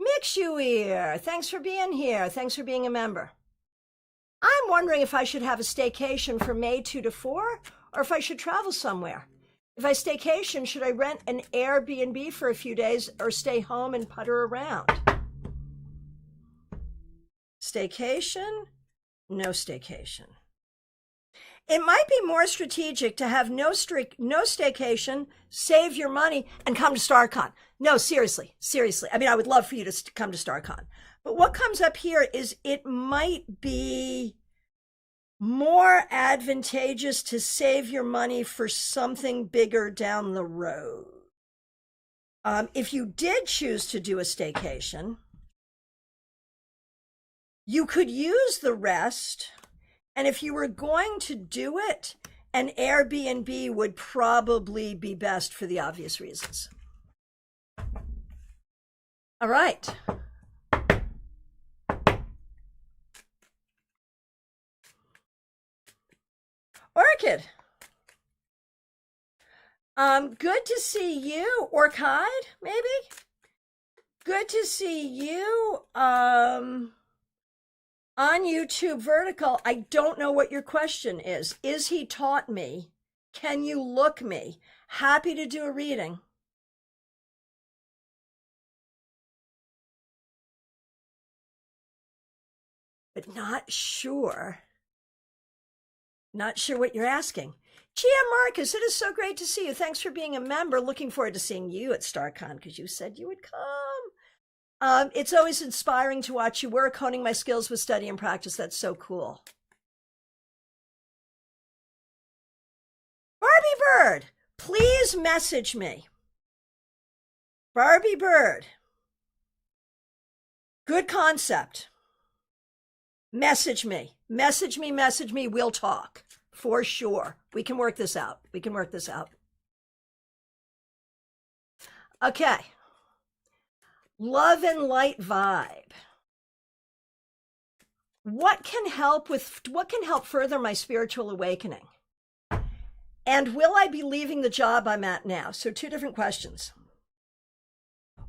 S1: Mixuir, thanks for being here. Thanks for being a member. I'm wondering if I should have a staycation from May 2 to 4 or if I should travel somewhere. If I staycation, should I rent an Airbnb for a few days or stay home and putter around? Staycation, no staycation. It might be more strategic to have no staycation, save your money, and come to StaarCon. No, seriously. I mean, I would love for you to come to StaarCon. But what comes up here is it might be more advantageous to save your money for something bigger down the road. If you did choose to do a staycation, you could use the rest. And if you were going to do it, an Airbnb would probably be best for the obvious reasons. All right. Orchid. Good to see you. Orchid, maybe? Good to see you. On YouTube vertical, I don't know what your question is. Is he taught me? Can you look me? Happy to do a reading. But not sure. Not sure what you're asking. GM Marcus, it is so great to see you. Thanks for being a member. Looking forward to seeing you at StaarCon because you said you would come. It's always inspiring to watch you work, honing my skills with study and practice. That's so cool. Barbie Bird, please message me. Barbie Bird. Good concept. Message me. Message me. We'll talk. For sure. We can work this out. Okay. Love and light vibe. What can help further my spiritual awakening? And will I be leaving the job I'm at now? So 2 different questions.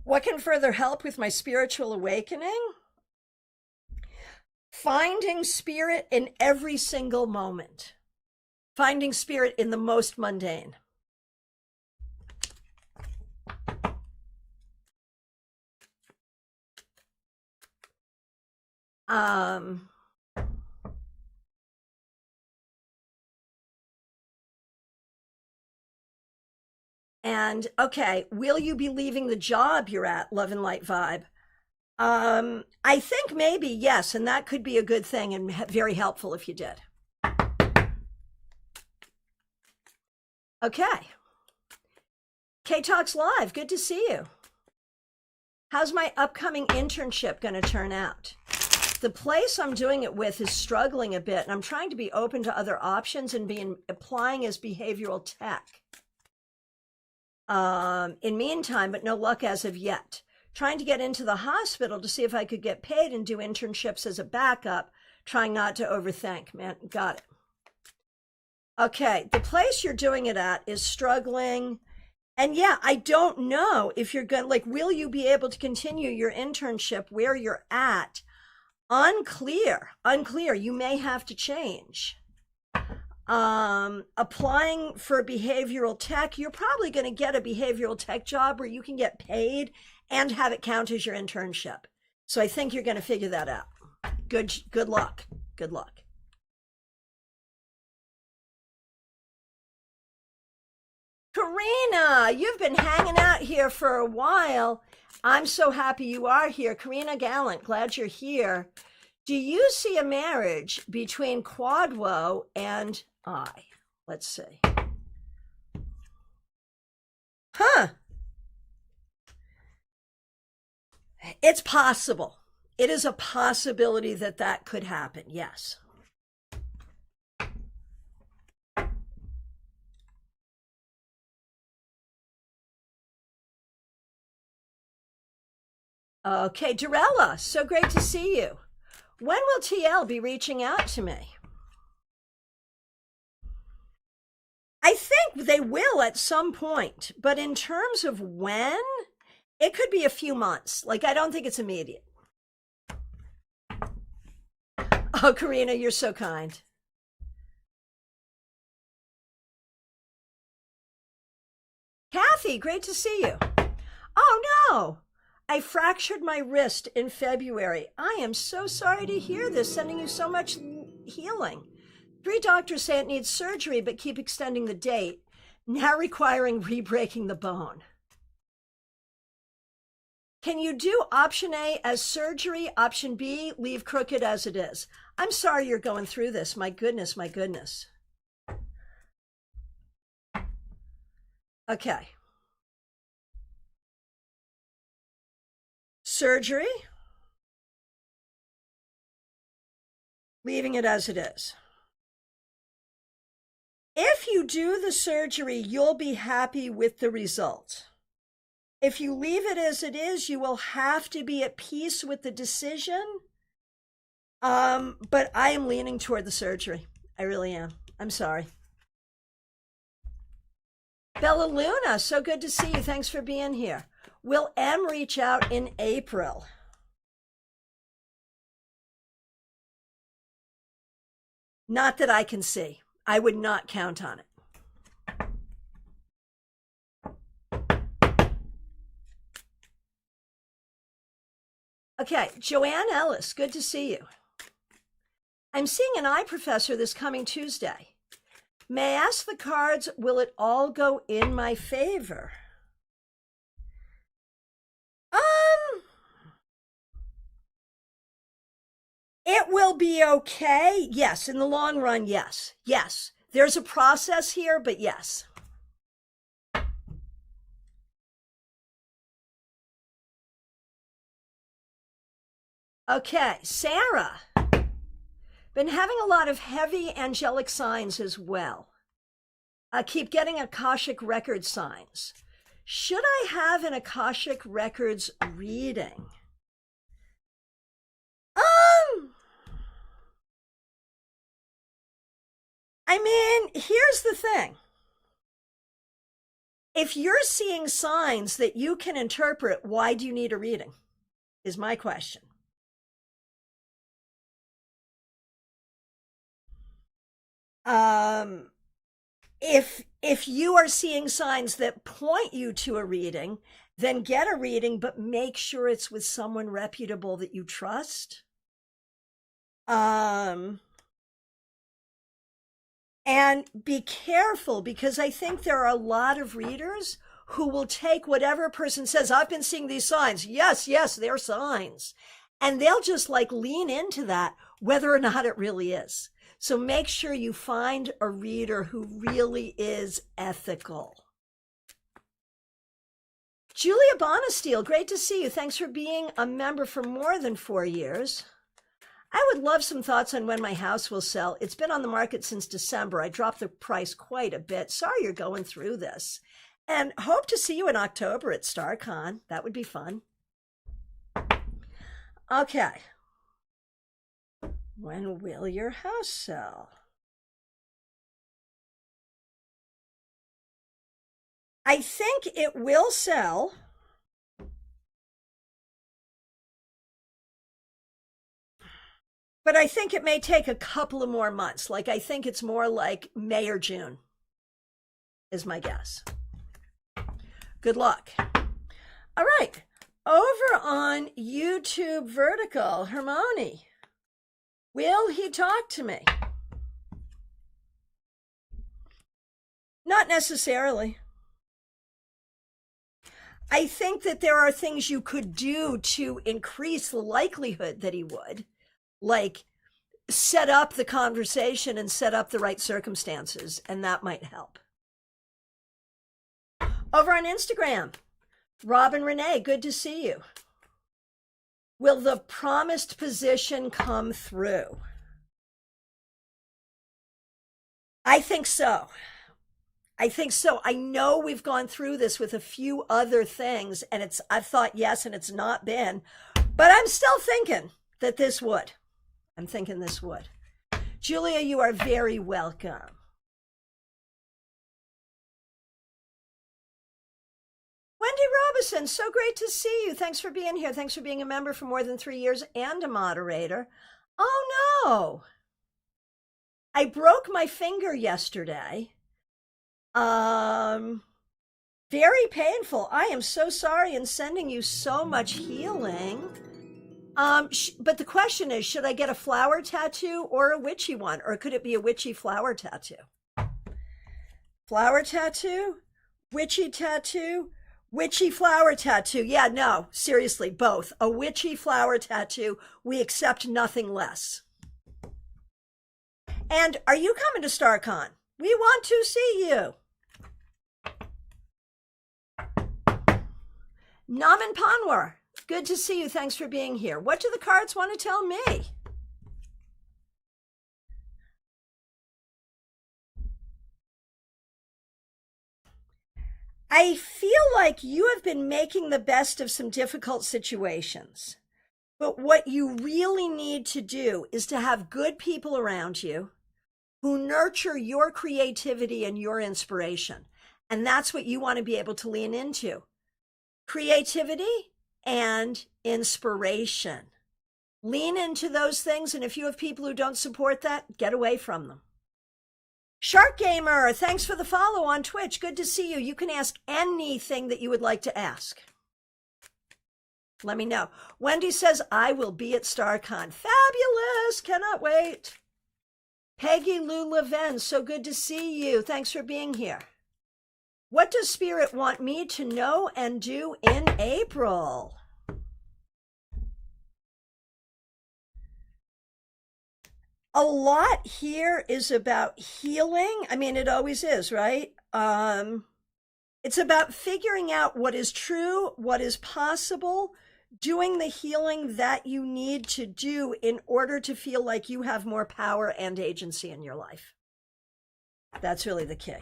S1: What can further help with my spiritual awakening? Finding spirit in every single moment. Finding spirit in the most mundane. And okay, will you be leaving the job you're at, Love and Light Vibe? I think maybe, yes, and that could be a good thing and very helpful if you did. Okay. K-Talks Live, good to see you. How's my upcoming internship going to turn out? The place I'm doing it with is struggling a bit, and I'm trying to be open to other options and applying as behavioral tech. In meantime, but no luck as of yet. Trying to get into the hospital to see if I could get paid and do internships as a backup, trying not to overthink. Man, got it. Okay, the place you're doing it at is struggling. And yeah, I don't know if you're going to, like, will you be able to continue your internship where you're at? Unclear. You may have to change. Applying for behavioral tech, you're probably going to get a behavioral tech job where you can get paid and have it count as your internship. So I think you're going to figure that out. Good luck. Karina, you've been hanging out here for a while. I'm so happy you are here. Karina Gallant, glad you're here. Do you see a marriage between Quadwo and I? Let's see. Huh. It's possible. It is a possibility that could happen, yes. Okay, Dorella, so great to see you. When will TL be reaching out to me? I think they will at some point, but in terms of when, it could be a few months. Like, I don't think it's immediate. Oh, Karina, you're so kind. Kathy, great to see you. Oh no, I fractured my wrist in February. I am so sorry to hear this, sending you so much healing. 3 doctors say it needs surgery, but keep extending the date, now requiring re-breaking the bone. Can you do option A as surgery, option B, leave crooked as it is? I'm sorry you're going through this. My goodness, my goodness. Okay. Surgery, leaving it as it is. If you do the surgery, you'll be happy with the result. If you leave it as it is, you will have to be at peace with the decision. But I am leaning toward the surgery. I really am. I'm sorry. Bella Luna, so good to see you. Thanks for being here. Will M reach out in April? Not that I can see. I would not count on it. Okay, Joanne Ellis, good to see you. I'm seeing an eye professor this coming Tuesday. May I ask the cards, will it all go in my favor? It will be okay. Yes, in the long run, yes. Yes, there's a process here, but yes. Okay, Sarah. Been having a lot of heavy angelic signs as well. I keep getting Akashic record signs. Should I have an Akashic records reading? I mean, here's the thing. If you're seeing signs that you can interpret, why do you need a reading? Is my question. If you are seeing signs that point you to a reading, then get a reading, but make sure it's with someone reputable that you trust. And be careful, because I think there are a lot of readers who will take whatever a person says. I've been seeing these signs. Yes, they're signs. And they'll just like lean into that, whether or not it really is. So make sure you find a reader who really is ethical. Julia Bonesteel, great to see you. Thanks for being a member for more than 4 years. I would love some thoughts on when my house will sell. It's been on the market since December. I dropped the price quite a bit. Sorry you're going through this. And hope to see you in October at StaarCon. That would be fun. Okay. When will your house sell? I think it will sell. But I think it may take a couple of more months. Like, I think it's more like May or June, is my guess. Good luck. All right. Over on YouTube Vertical, Hermione. Will he talk to me? Not necessarily. I think that there are things you could do to increase the likelihood that he would, like set up the conversation and set up the right circumstances, and that might help. Over on Instagram, Robin Renee, good to see you. Will the promised position come through? I think so. I know we've gone through this with a few other things, and I've thought yes, and it's not been, but I'm still thinking that this would. I'm thinking this would. Julia, you are very welcome. Wendy Robison, so great to see you. Thanks for being here. Thanks for being a member for more than 3 years and a moderator. Oh no. I broke my finger yesterday. Very painful. I am so sorry and sending you so much healing. But the question is, should I get a flower tattoo or a witchy one? Or could it be a witchy flower tattoo? Flower tattoo? Witchy tattoo? Witchy flower tattoo. Yeah, no, seriously, both. A witchy flower tattoo. We accept nothing less. And are you coming to StaarCon? We want to see you. Naman Panwar, good to see you. Thanks for being here. What do the cards want to tell me? I feel like you have been making the best of some difficult situations. But what you really need to do is to have good people around you who nurture your creativity and your inspiration. And that's what you want to be able to lean into. Creativity and inspiration. Lean into those things, and if you have people who don't support that, get away from them. Shark Gamer, thanks for the follow on Twitch. Good to see you. You can ask anything that you would like to ask. Let me know. Wendy says, I will be at StaarCon. Fabulous. Cannot wait. Peggy Lou Leven, so good to see you. Thanks for being here. What does Spirit want me to know and do in April? A lot here is about healing. I mean, it always is, right? It's about figuring out what is true, what is possible, doing the healing that you need to do in order to feel like you have more power and agency in your life. That's really the key.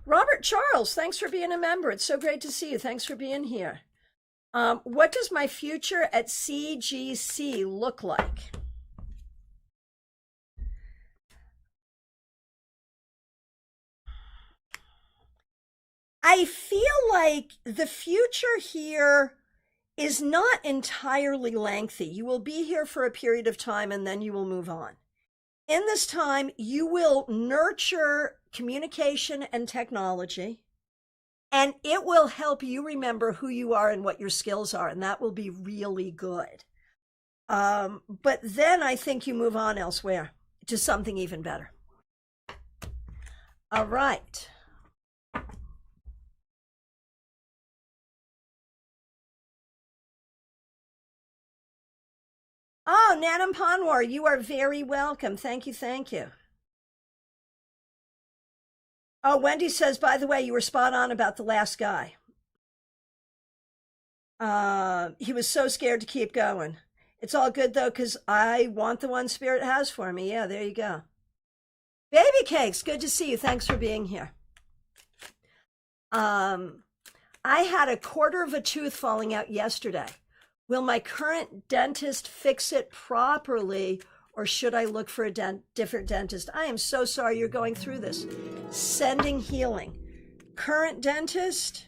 S1: Robert Charles, thanks for being a member. It's so great to see you. Thanks for being here. What does my future at CGC look like? I feel like the future here is not entirely lengthy. You will be here for a period of time and then you will move on. In this time, you will nurture communication and technology, and it will help you remember who you are and what your skills are, and that will be really good. But then I think you move on elsewhere to something even better. All right. Oh, Nanam Panwar, you are very welcome. Thank you, thank you. Oh, Wendy says, by the way, you were spot on about the last guy. He was so scared to keep going. It's all good, though, because I want the one Spirit has for me. Yeah, there you go. Baby Cakes, good to see you. Thanks for being here. I had a quarter of a tooth falling out yesterday. Will my current dentist fix it properly, or should I look for a different dentist? I am so sorry you're going through this. Sending healing. Current dentist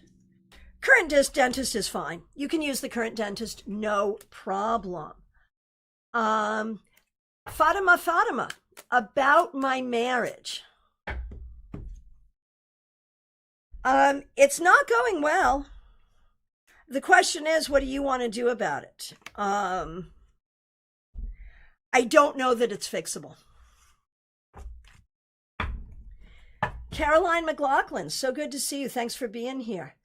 S1: is fine. You can use the current dentist, no problem. Fatima, about my marriage. It's not going well. The question is, what do you want to do about it? I don't know that it's fixable. Caroline McLaughlin, so good to see you. Thanks for being here.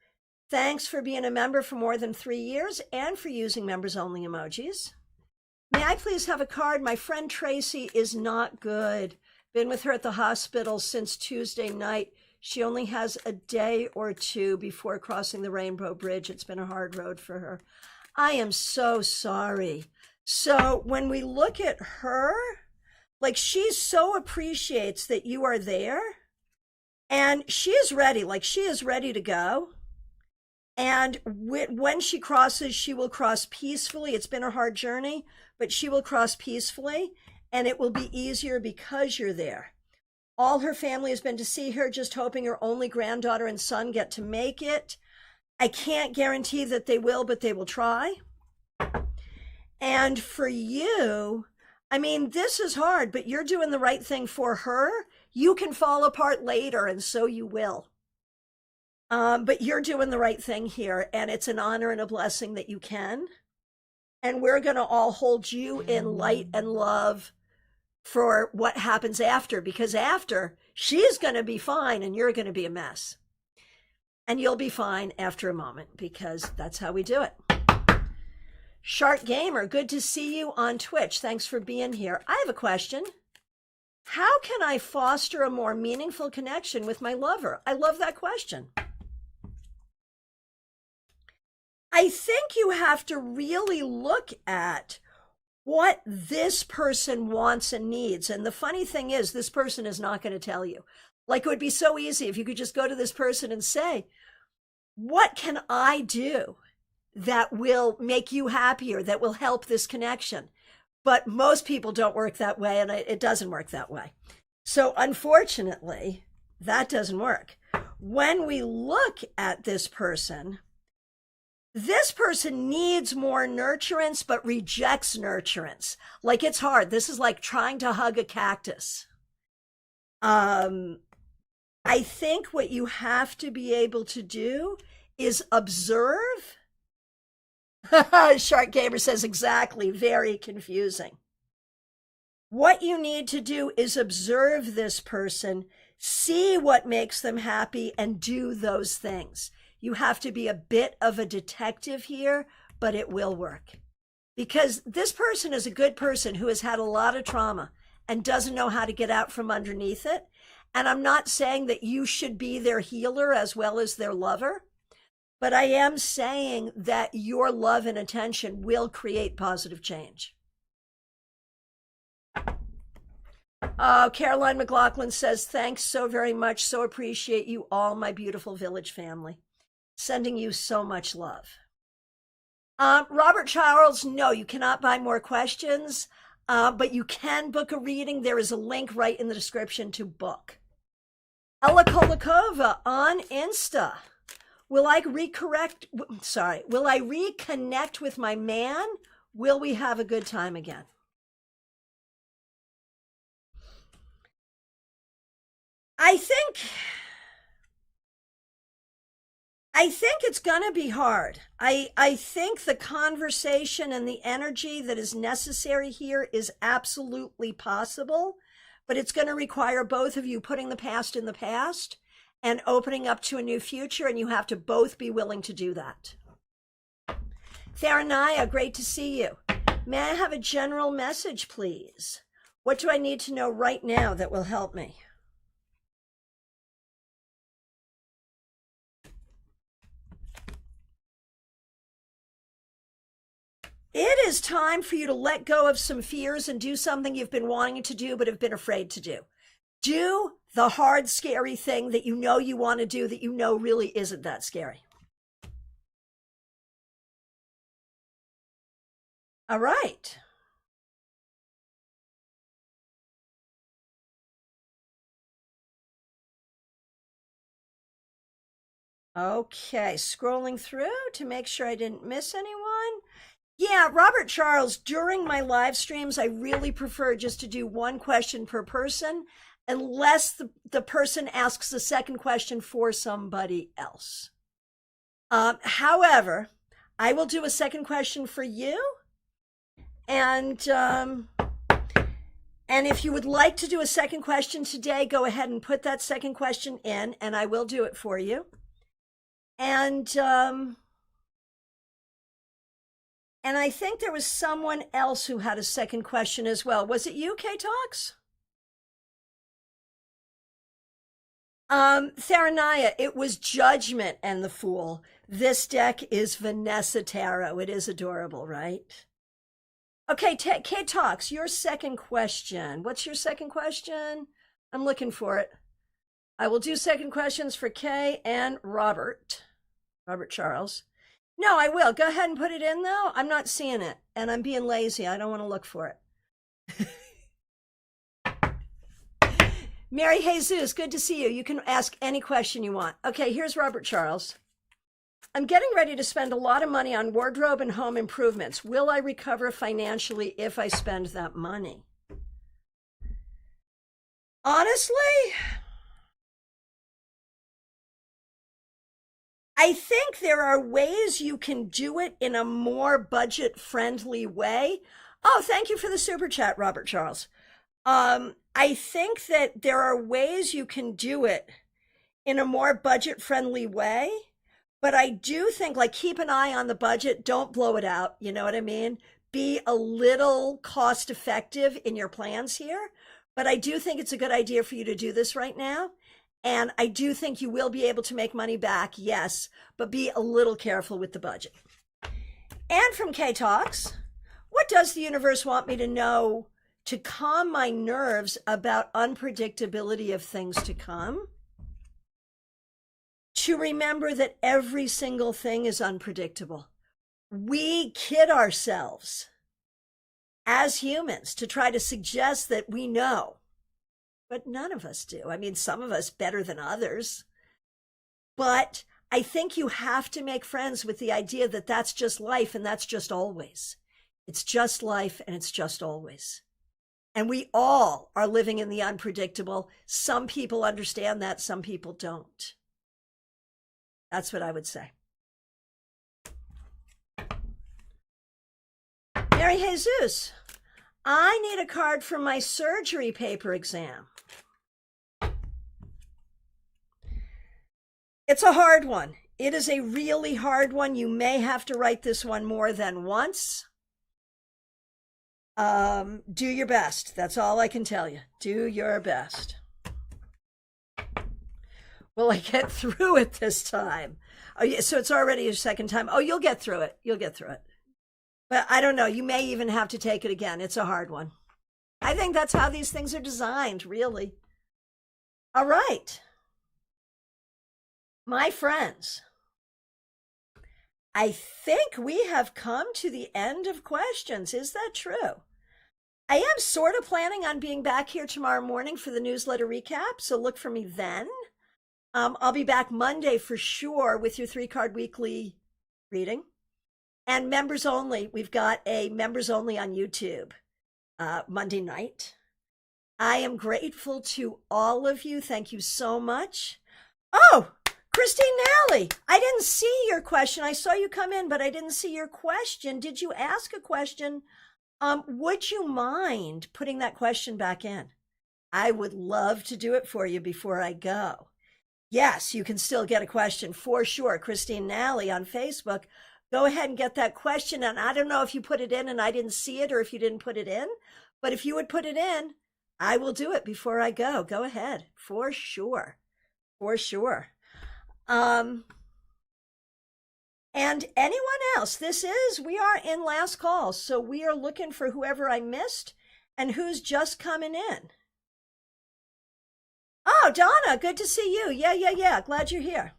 S1: Thanks for being a member for more than 3 years and for using members only emojis. May I please have a card? My friend Tracy is not good. Been with her at the hospital since Tuesday night. She only has a day or two before crossing the Rainbow Bridge. It's been a hard road for her. I am so sorry. So when we look at her, like, she so appreciates that you are there, and she is ready. Like, she is ready to go. And when she crosses, she will cross peacefully. It's been a hard journey, but she will cross peacefully, and it will be easier because you're there. All her family has been to see her, just hoping her only granddaughter and son get to make it. I can't guarantee that they will, but they will try. And for you, I mean, this is hard, but you're doing the right thing for her. You can fall apart later, and so you will. But you're doing the right thing here, and it's an honor and a blessing that you can. And we're going to all hold you in light and love for what happens after, because after, she's going to be fine and you're going to be a mess. And you'll be fine after a moment, because that's how we do it. Shark Gamer, good to see you on Twitch. Thanks for being here. I have a question. How can I foster a more meaningful connection with my lover? I love that question. I think you have to really look at what this person wants and needs. And the funny thing is, this person is not going to tell you. Like, it would be so easy if you could just go to this person and say, what can I do that will make you happier, that will help this connection? But most people don't work that way, and it doesn't work that way. So unfortunately, that doesn't work. When we look at this person needs more nurturance, but rejects nurturance. Like, it's hard. This is like trying to hug a cactus. I think what you have to be able to do is observe. Shark Gamer says exactly, very confusing. What you need to do is observe this person, see what makes them happy, and do those things. You have to be a bit of a detective here, but it will work. Because this person is a good person who has had a lot of trauma and doesn't know how to get out from underneath it. And I'm not saying that you should be their healer as well as their lover, but I am saying that your love and attention will create positive change. Caroline McLaughlin says, thanks so very much. So appreciate you all, my beautiful village family. Sending you so much love. Robert Charles, no, you cannot buy more questions, but you can book a reading. There is a link right in the description to book. Ella Kolikova on Insta. Will I reconnect with my man? Will we have a good time again? I think it's going to be hard. I think the conversation and the energy that is necessary here is absolutely possible, but it's going to require both of you putting the past in the past and opening up to a new future, and you have to both be willing to do that. Tharanaya, great to see you. May I have a general message, please? What do I need to know right now that will help me? It is time for you to let go of some fears and do something you've been wanting to do but have been afraid to do. Do the hard, scary thing that you know you want to do that you know really isn't that scary. All right. Okay, scrolling through to make sure I didn't miss anyone. Yeah, Robert Charles, during my live streams, I really prefer just to do one question per person, unless the person asks the second question for somebody else. However, I will do a second question for you. And if you would like to do a second question today, go ahead and put that second question in, and I will do it for you. And I think there was someone else who had a second question as well. Was it you, K-Talks? Tharanaya, it was Judgment and the Fool. This deck is Vanessa Tarot. It is adorable, right? Okay, K-Talks, your second question. What's your second question? I'm looking for it. I will do second questions for Kay and Robert Charles. No, I will. Go ahead and put it in, though. I'm not seeing it, and I'm being lazy. I don't want to look for it. Mary Jesus, good to see you. You can ask any question you want. Okay, here's Robert Charles. I'm getting ready to spend a lot of money on wardrobe and home improvements. Will I recover financially if I spend that money? Honestly, I think there are ways you can do it in a more budget friendly way. Oh, thank you for the super chat, Robert Charles. I think that there are ways you can do it in a more budget friendly way. But I do think, like, keep an eye on the budget. Don't blow it out. You know what I mean? Be a little cost effective in your plans here. But I do think it's a good idea for you to do this right now. And I do think you will be able to make money back, yes, but be a little careful with the budget. And from K Talks, what does the universe want me to know to calm my nerves about unpredictability of things to come? To remember that every single thing is unpredictable. We kid ourselves as humans to try to suggest that we know, but none of us do. I mean, some of us better than others. But I think you have to make friends with the idea that that's just life and that's just always. It's just life and it's just always. And we all are living in the unpredictable. Some people understand that, some people don't. That's what I would say. Mary Jesus, I need a card for my surgery paper exam. It's a hard one. It is a really hard one. You may have to write this one more than once. Do your best. That's all I can tell you. Do your best. Will I get through it this time? Oh, yeah, so it's already your second time. Oh, you'll get through it. You'll get through it. But I don't know. You may even have to take it again. It's a hard one. I think that's how these things are designed, really. All right. My friends, I think we have come to the end of questions. Is that true? I am sort of planning on being back here tomorrow morning for the newsletter recap, so look for me then. I'll be back Monday for sure with your 3-card weekly reading. And members only, we've got a members only on YouTube Monday night. I am grateful to all of you. Thank you so much. Oh, Christine Nally, I didn't see your question. I saw you come in, but I didn't see your question. Did you ask a question? Would you mind putting that question back in? I would love to do it for you before I go. Yes, you can still get a question for sure. Christine Nally on Facebook. Go ahead and get that question. And I don't know if you put it in and I didn't see it or if you didn't put it in, but if you would put it in, I will do it before I go. Go ahead, for sure. For sure. And anyone else, we are in last call. So we are looking for whoever I missed and who's just coming in. Oh, Donna, good to see you. Yeah. Glad you're here.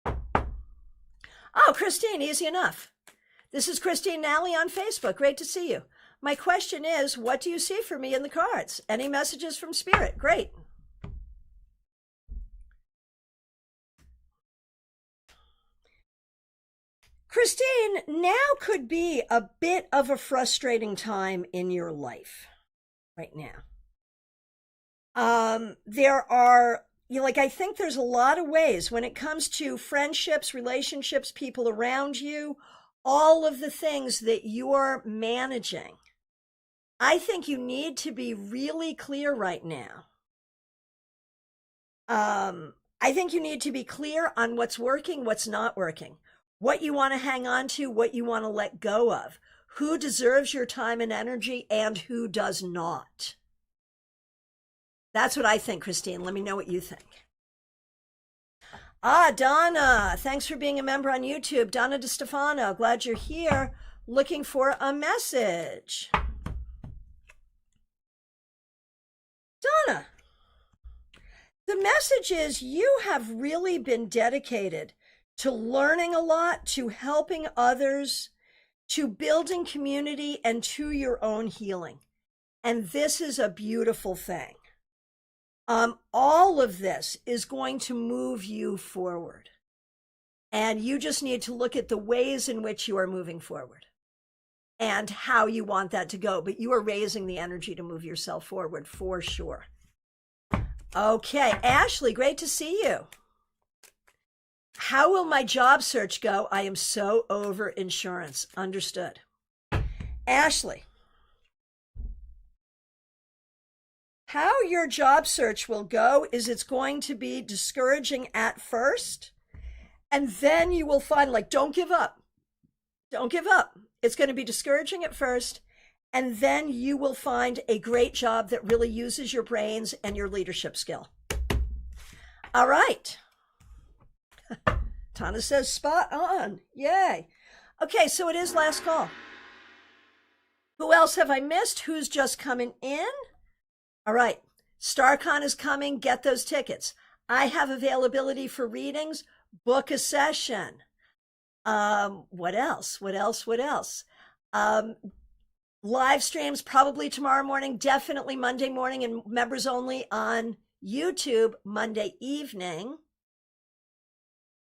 S1: Oh, Christine, easy enough. This is Christine Nally on Facebook. Great to see you. My question is, what do you see for me in the cards? Any messages from Spirit? Great. Christine, now could be a bit of a frustrating time in your life right now. There are, I think there's a lot of ways when it comes to friendships, relationships, people around you, all of the things that you're managing. I think you need to be really clear right now. I think you need to be clear on what's working, what's not working, what you want to hang on to, what you want to let go of, who deserves your time and energy, and who does not. That's what I think, Christine. Let me know what you think. Ah, Donna, thanks for being a member on YouTube. Donna DeStefano, glad you're here. Looking for a message. Donna, the message is you have really been dedicated to learning a lot, to helping others, to building community, and to your own healing. And this is a beautiful thing. All of this is going to move you forward. And you just need to look at the ways in which you are moving forward and how you want that to go. But you are raising the energy to move yourself forward for sure. Okay, Ashley, great to see you. How will my job search go? I am so over insurance. Understood. Ashley, how your job search will go is it's going to be discouraging at first, and then you will find, like, don't give up. Don't give up. It's going to be discouraging at first, and then you will find a great job that really uses your brains and your leadership skill. All right. Tana says spot on. Yay. Okay, so it is last call. Who else have I missed? Who's just coming in? All right. StaarCon is coming. Get those tickets. I have availability for readings. Book a session. What else? Live streams probably tomorrow morning, definitely Monday morning, and members only on YouTube Monday evening.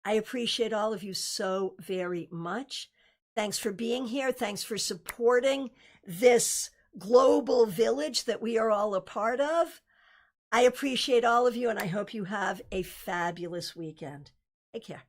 S1: I appreciate all of you so very much. Thanks for being here. Thanks for supporting this global village that we are all a part of. I appreciate all of you, and I hope you have a fabulous weekend. Take care.